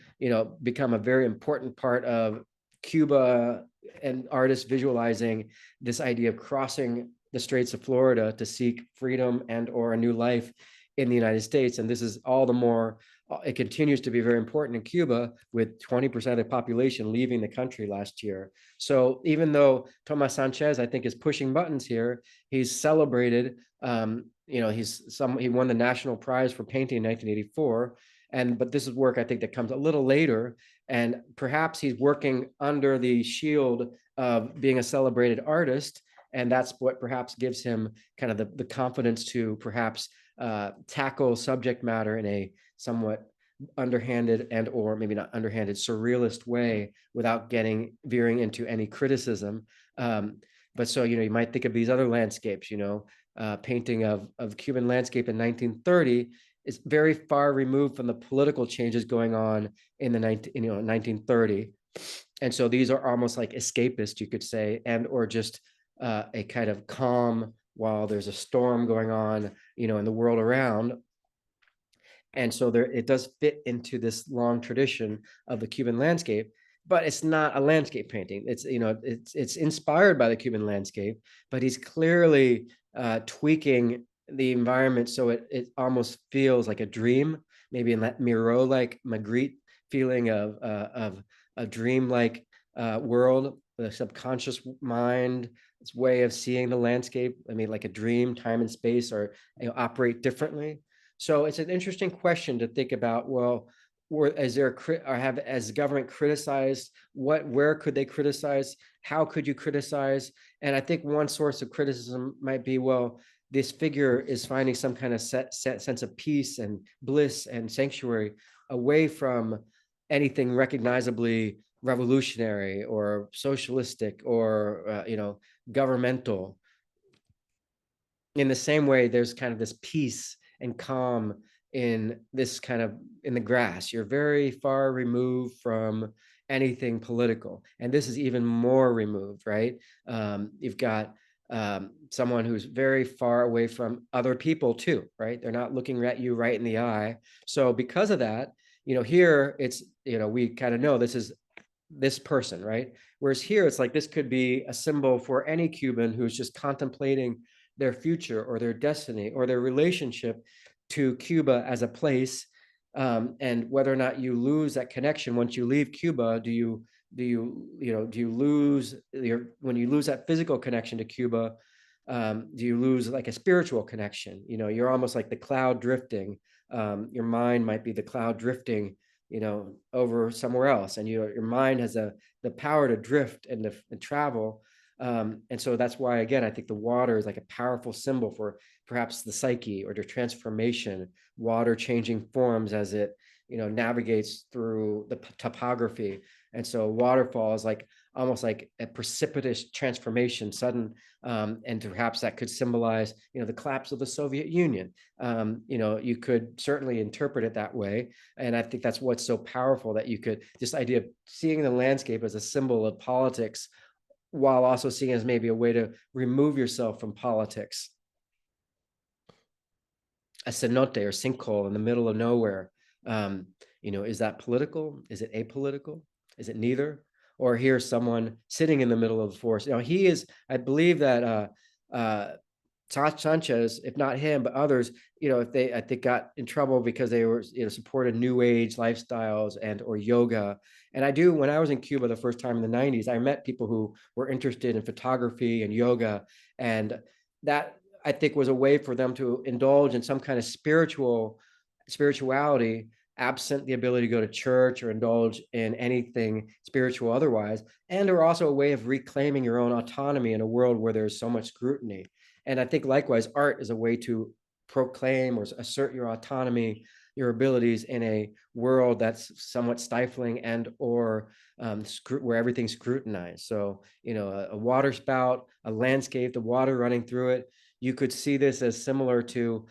become a very important part of Cuba and artists visualizing this idea of crossing the Straits of Florida to seek freedom and or a new life in the United States. And this is all the more, it continues to be very important in Cuba, with 20% of the population leaving the country last year. So even though Tomas Sanchez, I think, is pushing buttons here, he's celebrated. He won the national prize for painting in 1984. But this is work, I think, that comes a little later. And perhaps he's working under the shield of being a celebrated artist. And that's what perhaps gives him kind of the confidence to perhaps tackle subject matter in a somewhat underhanded and or maybe not underhanded surrealist way without veering into any criticism. But so, you might think of these other landscapes, painting of Cuban landscape in 1930 is very far removed from the political changes going on in the 1930. And so these are almost like escapist, you could say, and or just a kind of calm while there's a storm going on, in the world around. And so it does fit into this long tradition of the Cuban landscape, but it's not a landscape painting. It's inspired by the Cuban landscape, but he's clearly tweaking the environment so it almost feels like a dream, maybe in that Miro-like Magritte feeling of a dream-like world, the subconscious mind, its way of seeing the landscape. I mean, like a dream, time and space are operate differently. So it's an interesting question to think about. Well, has the government criticized where could they criticize? How could you criticize? And I think one source of criticism might be, well, this figure is finding some kind of sense of peace and bliss and sanctuary away from anything recognizably revolutionary or socialistic or governmental. In the same way, there's kind of this peace and calm in the grass. You're very far removed from anything political, and this is even more removed, right? You've got someone who's very far away from other people too, right? They're not looking at you right in the eye. So because of that, here it's, we kind of know this is this person, right? Whereas here it's like this could be a symbol for any Cuban who's just contemplating their future or their destiny or their relationship to Cuba as a place, and whether or not you lose that connection once you leave Cuba. Do you lose when you lose that physical connection to Cuba? Do you lose like a spiritual connection? You're almost like the cloud drifting. Your mind might be the cloud drifting, over somewhere else, and your mind has the power to drift and travel. And so that's why, again, I think the water is like a powerful symbol for perhaps the psyche or the transformation, water changing forms as it, navigates through the topography. And so waterfall is like almost like a precipitous transformation, sudden, and perhaps that could symbolize, the collapse of the Soviet Union. You could certainly interpret it that way. And I think that's what's so powerful, that you could, this idea of seeing the landscape as a symbol of politics, while also seeing it as maybe a way to remove yourself from politics. A cenote or sinkhole in the middle of nowhere. Is that political? Is it apolitical? Is it neither? Or here's someone sitting in the middle of the forest. He is, I believe that Sanchez, if not him, but others, if they, I think, got in trouble because they were, supported new age lifestyles and or yoga. And when I was in Cuba the first time in the 90s, I met people who were interested in photography and yoga. And that, I think, was a way for them to indulge in some kind of spirituality absent the ability to go to church or indulge in anything spiritual otherwise, and are also a way of reclaiming your own autonomy in a world where there's so much scrutiny. And I think likewise, art is a way to proclaim or assert your autonomy, your abilities in a world that's somewhat stifling and or where everything's scrutinized. So, a water spout, a landscape, the water running through it, you could see this as similar to,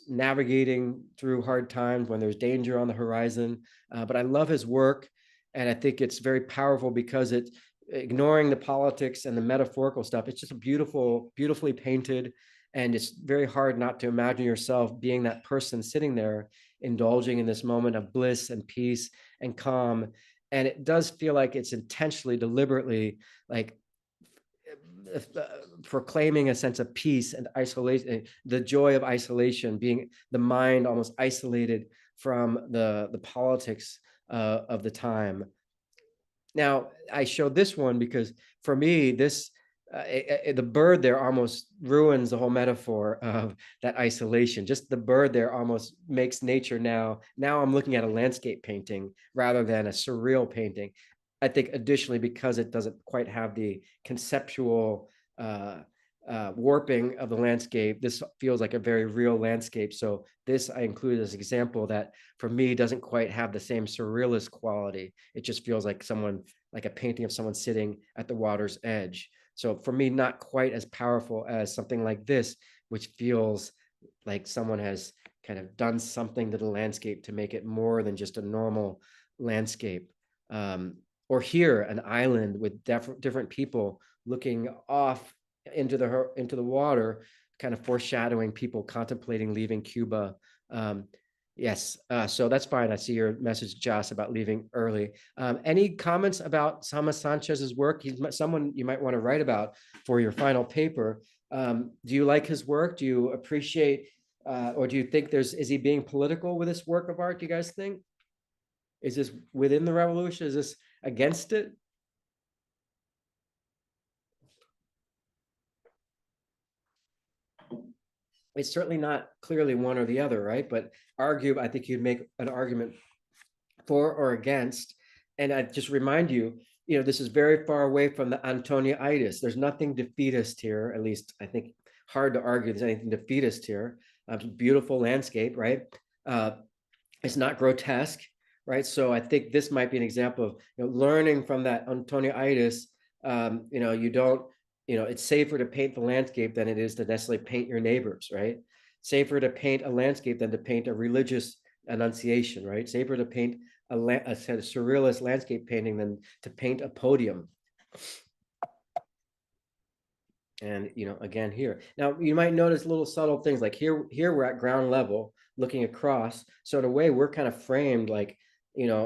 navigating through hard times when there's danger on the horizon. But I love his work, and I think it's very powerful because it's ignoring the politics and the metaphorical stuff. It's just a beautifully painted, and it's very hard not to imagine yourself being that person sitting there indulging in this moment of bliss and peace and calm. And it does feel like it's intentionally, deliberately, like proclaiming a sense of peace and isolation, the joy of isolation, being the mind almost isolated from the politics of the time. Now, I showed this one because for me, the bird there almost ruins the whole metaphor of that isolation. Just the bird there almost makes nature now. Now I'm looking at a landscape painting rather than a surreal painting. I think additionally, because it doesn't quite have the conceptual warping of the landscape, this feels like a very real landscape. So this I included as an example that for me doesn't quite have the same surrealist quality. It just feels like like a painting of someone sitting at the water's edge. So for me, not quite as powerful as something like this, which feels like someone has kind of done something to the landscape to make it more than just a normal landscape. Or here, an island with different people looking off into the water, kind of foreshadowing people contemplating leaving Cuba. Yes, so that's fine. I see your message, Joss, about leaving early. Any comments about Thomas Sanchez's work? He's someone you might want to write about for your final paper. Do you like his work? Do you appreciate, or do you think is he being political with this work of art? Do you guys think? Is this within the revolution? Is this against it? It's certainly not clearly one or the other, right? But I think you'd make an argument for or against. And I just remind you, this is very far away from the Antoniaitis. There's nothing defeatist here, at least I think hard to argue there's anything defeatist here. Beautiful landscape, right? It's not grotesque, right? So I think this might be an example of learning from that Antoniaitis. You don't, it's safer to paint the landscape than it is to necessarily paint your neighbors, right? Safer to paint a landscape than to paint a religious annunciation, right? Safer to paint a surrealist landscape painting than to paint a podium. And again here. Now you might notice little subtle things like here we're at ground level looking across. So in a way, we're kind of framed like,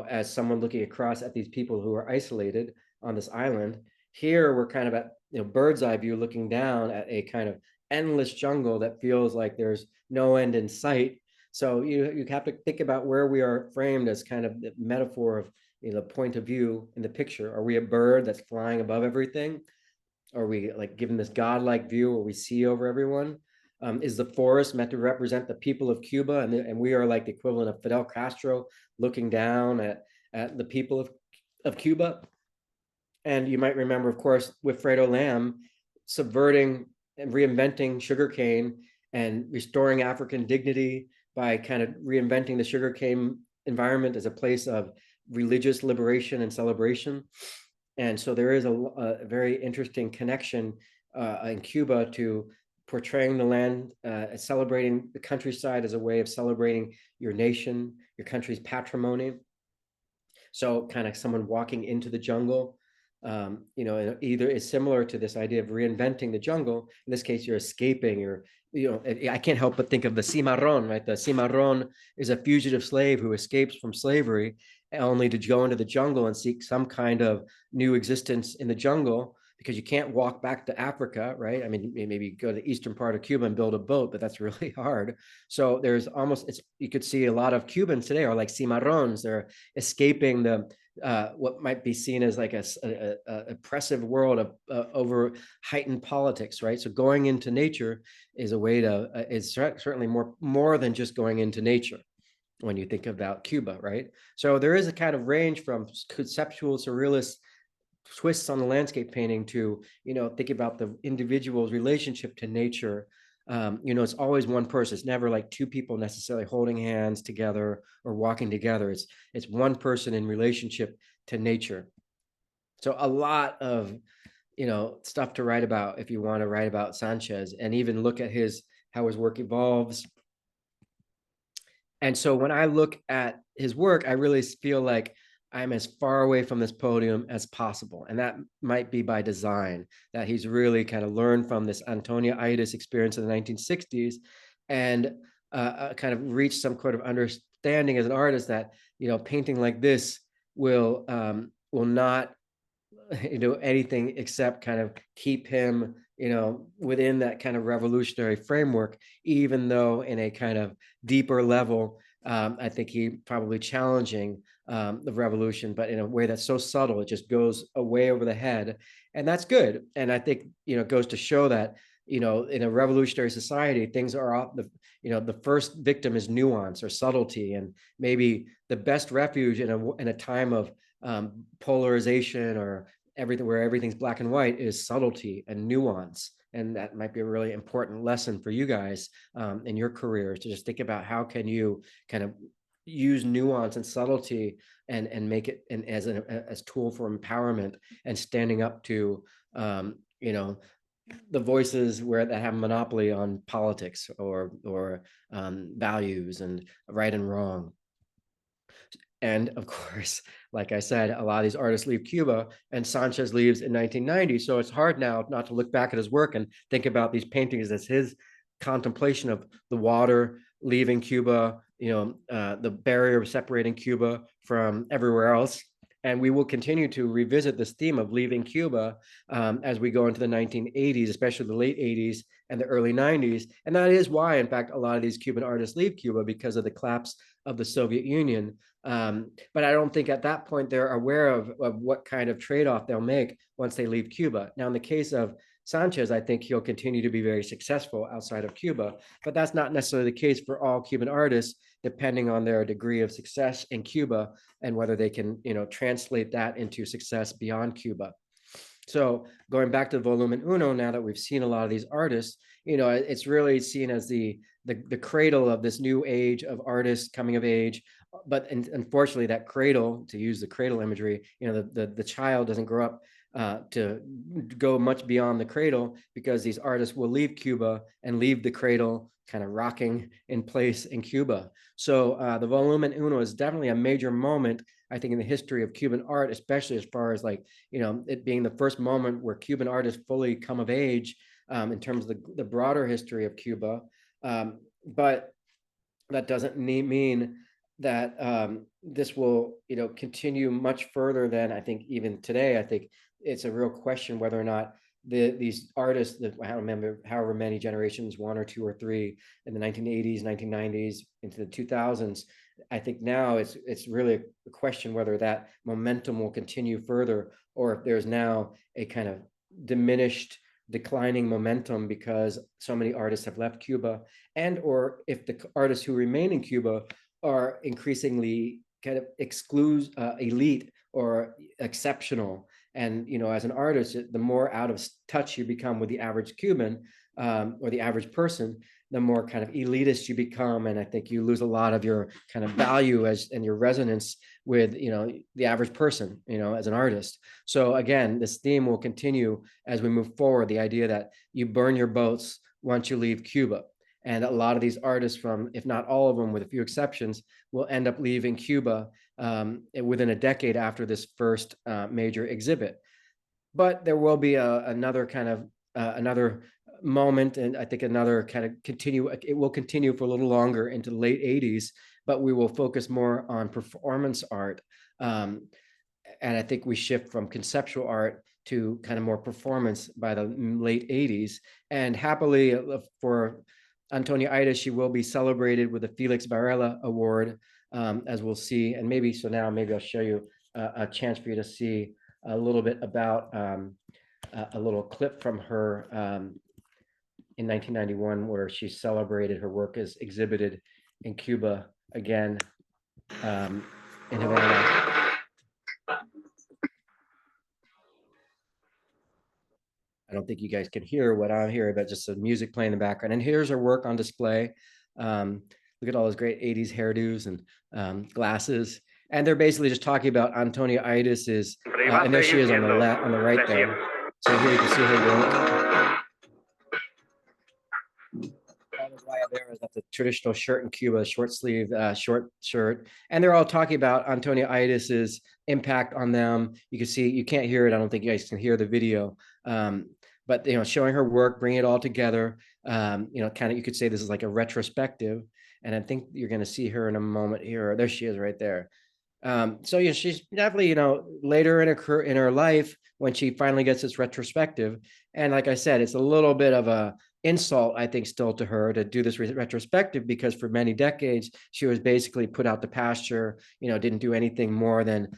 as someone looking across at these people who are isolated on this island. Here we're kind of at bird's eye view looking down at a kind of endless jungle that feels like there's no end in sight. So you have to think about where we are framed as kind of the metaphor of point of view in the picture. Are we a bird that's flying above everything? Are we like given this godlike view where we see over everyone? Is the forest meant to represent the people of Cuba, and we are like the equivalent of Fidel Castro looking down at the people of Cuba? And you might remember, of course, with Fredo Lam subverting and reinventing sugarcane and restoring African dignity by kind of reinventing the sugarcane environment as a place of religious liberation and celebration. And so there is a very interesting connection in Cuba to portraying the land, celebrating the countryside as a way of celebrating your nation, your country's patrimony. So kind of someone walking into the jungle, either is similar to this idea of reinventing the jungle. In this case, you're escaping, I can't help but think of the cimarron, right? The cimarron is a fugitive slave who escapes from slavery only to go into the jungle and seek some kind of new existence in the jungle, because you can't walk back to Africa, right? I mean, maybe go to the eastern part of Cuba and build a boat, but that's really hard. So there's you could see a lot of Cubans today are like cimarrons. They're escaping what might be seen as like a oppressive world of over heightened politics, right? So going into nature is a way to is certainly more than just going into nature. when you think about Cuba, right? So there is a kind of range from conceptual surrealist twists on the landscape painting to, think about the individual's relationship to nature. It's always one person. It's never like two people necessarily holding hands together or walking together. It's one person in relationship to nature. So a lot of, stuff to write about if you want to write about Sanchez and even look at how his work evolves. And so when I look at his work, I really feel like I'm as far away from this podium as possible. And that might be by design, that he's really kind of learned from this Antonia-itis experience in the 1960s and kind of reached some kind of understanding as an artist that, painting like this will not anything except kind of keep him, within that kind of revolutionary framework, even though in a kind of deeper level, I think he probably challenging the revolution, but in a way that's so subtle, it just goes away over the head. And that's good. And I think, it goes to show that, in a revolutionary society, things are the first victim is nuance or subtlety. And maybe the best refuge in a time of polarization or where everything's black and white is subtlety and nuance. And that might be a really important lesson for you guys in your careers, to just think about how can you kind of use nuance and subtlety and make it as tool for empowerment and standing up to the voices that have monopoly on politics or values and right and wrong. And of course, like I said, a lot of these artists leave Cuba, and Sanchez leaves in 1990. So it's hard now not to look back at his work and think about these paintings as his contemplation of the water leaving Cuba, the barrier separating Cuba from everywhere else. And we will continue to revisit this theme of leaving Cuba as we go into the 1980s, especially the late 80s and the early 90s. And that is why, in fact, a lot of these Cuban artists leave Cuba, because of the collapse of the Soviet Union. But I don't think at that point they're aware of what kind of trade-off they'll make once they leave Cuba. Now, in the case of Sanchez, I think he'll continue to be very successful outside of Cuba, but that's not necessarily the case for all Cuban artists, depending on their degree of success in Cuba and whether they can, translate that into success beyond Cuba. So going back to Volumen Uno, now that we've seen a lot of these artists, it's really seen as the cradle of this new age of artists coming of age. But unfortunately, that cradle, to use the cradle imagery, the child doesn't grow up to go much beyond the cradle, because these artists will leave Cuba and leave the cradle kind of rocking in place in Cuba. So the Volumen Uno is definitely a major moment, I think, in the history of Cuban art, especially as far as like, it being the first moment where Cuban artists fully come of age in terms of the broader history of Cuba. But that doesn't mean that this will, continue much further than, I think, even today. I think it's a real question whether or not these artists that, I don't remember however many generations, one or two or three, in the 1980s, 1990s, into the 2000s. I think now it's really a question whether that momentum will continue further, or if there's now a kind of diminished, declining momentum because so many artists have left Cuba, and or if the artists who remain in Cuba are increasingly kind of elite or exceptional. And as an artist, the more out of touch you become with the average Cuban or the average person, the more kind of elitist you become. And I think you lose a lot of your kind of value and your resonance with, the average person, as an artist. So again, this theme will continue as we move forward, the idea that you burn your boats once you leave Cuba. And a lot of these artists, from, if not all of them, with a few exceptions, will end up leaving Cuba within a decade after this first major exhibit. But there will be another kind of another moment, and I think another kind of it will continue for a little longer into the late 80s, but we will focus more on performance art. And I think we shift from conceptual art to kind of more performance by the late 80s. And happily for Antonia-itis, she will be celebrated with the Felix Varela Award, as we'll see. And maybe I'll show you a chance for you to see a little bit about a little clip from her in 1991, where she celebrated her work as exhibited in Cuba again in Havana. I don't think you guys can hear what I'm hearing, but just the music playing in the background. And here's her work on display. Look at all those great 80s hairdos and glasses. And they're basically just talking about Antonia Idis's, and there she is on the left, on the right there. So here you can see her work. That's a traditional shirt in Cuba, short sleeve, short shirt. And they're all talking about Antonia Idis's impact on them. You can see, you can't hear it. I don't think you guys can hear the video. But showing her work, bringing it all together. Kind of, you could say this is like a retrospective. And I think you're going to see her in a moment here. There she is right there. So she's definitely, later in her life when she finally gets this retrospective. And like I said, it's a little bit of a insult, I think, still to her to do this retrospective, because for many decades she was basically put out to pasture, didn't do anything more than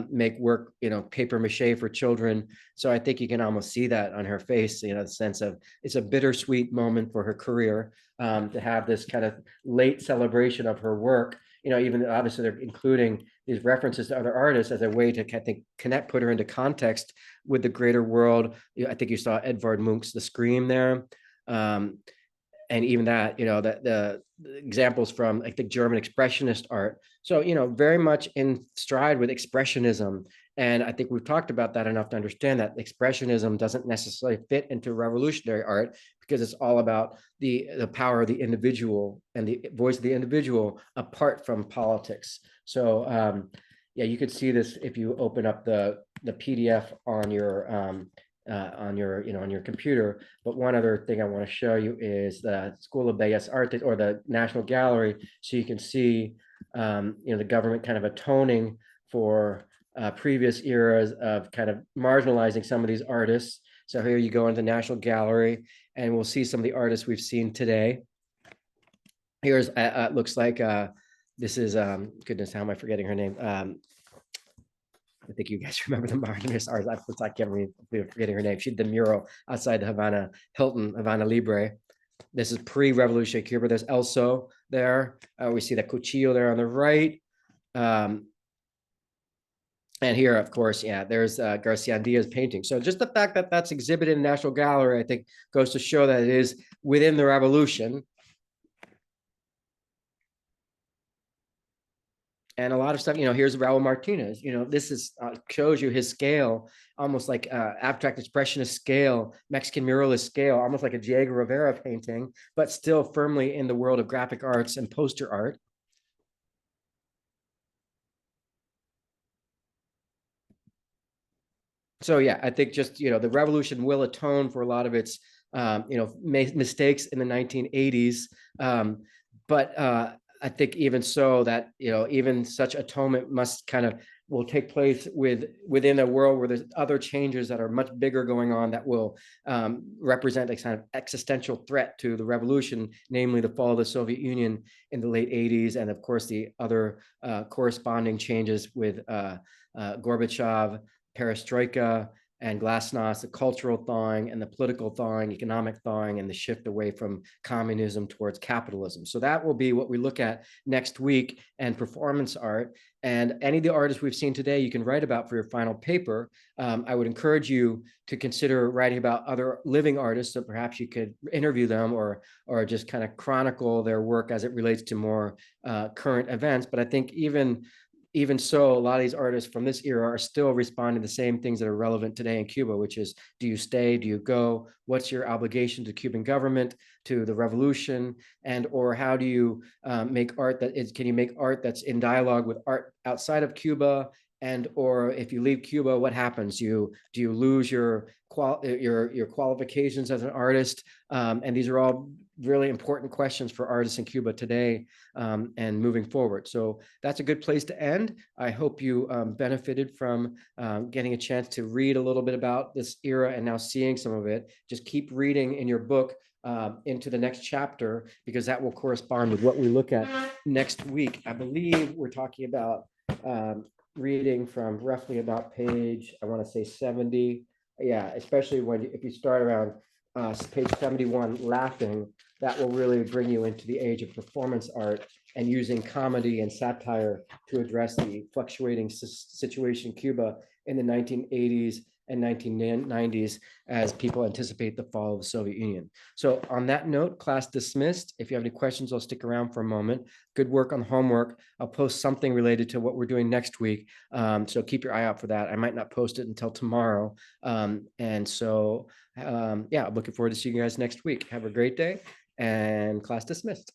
make work, paper mache for children. So I think you can almost see that on her face, the sense of it's a bittersweet moment for her career, to have this kind of late celebration of her work. Even obviously they're including these references to other artists as a way to, I think, put her into context with the greater world. I think you saw Edvard Munch's The Scream there. And even that, the examples from, I think, German expressionist art. So, very much in stride with expressionism. And I think we've talked about that enough to understand that expressionism doesn't necessarily fit into revolutionary art, because it's all about the power of the individual and the voice of the individual apart from politics. So, yeah, you could see this if you open up the PDF on your on your computer. But one other thing I want to show you is the School of Bellas Artes, or the National Gallery, so you can see the government kind of atoning for previous eras of kind of marginalizing some of these artists. So here you go into the National Gallery, and we'll see some of the artists we've seen today. Here's looks like this is goodness, how am I forgetting her name? I think you guys remember the modernist artist. I can't remember, forgetting her name. She did the mural outside the Havana Hilton, Havana Libre. This is pre-revolutionary Cuba. There's Elso there. We see that Cuchillo there on the right. And here, of course, yeah, there's Garcia Diaz painting. So just the fact that that's exhibited in the National Gallery, I think, goes to show that it is within the revolution. And a lot of stuff, here's Raul Martinez. This is shows you his scale, almost like abstract expressionist scale, Mexican muralist scale, almost like a Diego Rivera painting, but still firmly in the world of graphic arts and poster art. So yeah, I think just the revolution will atone for a lot of its mistakes in the 1980s, but I think even so that even such atonement must will take place within a world where there's other changes that are much bigger going on that will represent a kind of existential threat to the revolution, namely the fall of the Soviet Union in the late 80s, and of course the other corresponding changes with Gorbachev, perestroika, and glasnost, the cultural thawing and the political thawing, economic thawing, and the shift away from communism towards capitalism. So that will be what we look at next week, and performance art. And any of the artists we've seen today, you can write about for your final paper. I would encourage you to consider writing about other living artists, so perhaps you could interview them or just kind of chronicle their work as it relates to more current events. But I think even so, a lot of these artists from this era are still responding to the same things that are relevant today in Cuba, which is, do you stay, do you go? What's your obligation to the Cuban government, to the revolution? And or how do you make art can you make art that's in dialogue with art outside of Cuba? And or if you leave Cuba, what happens? Do you lose your qualifications as an artist? And these are all really important questions for artists in Cuba today, and moving forward. So that's a good place to end. I hope you benefited from getting a chance to read a little bit about this era and now seeing some of it. Just keep reading in your book into the next chapter, because that will correspond with what we look at next week. I believe we're talking about reading from roughly about page, I want to say 70. Yeah, especially if you start around page 71, laughing, that will really bring you into the age of performance art and using comedy and satire to address the fluctuating situation in Cuba in the 1980s and 1990s as people anticipate the fall of the Soviet Union. So on that note, class dismissed. If you have any questions, I'll stick around for a moment. Good work on the homework. I'll post something related to what we're doing next week. So keep your eye out for that. I might not post it until tomorrow. And so, yeah, I'm looking forward to seeing you guys next week. Have a great day and class dismissed.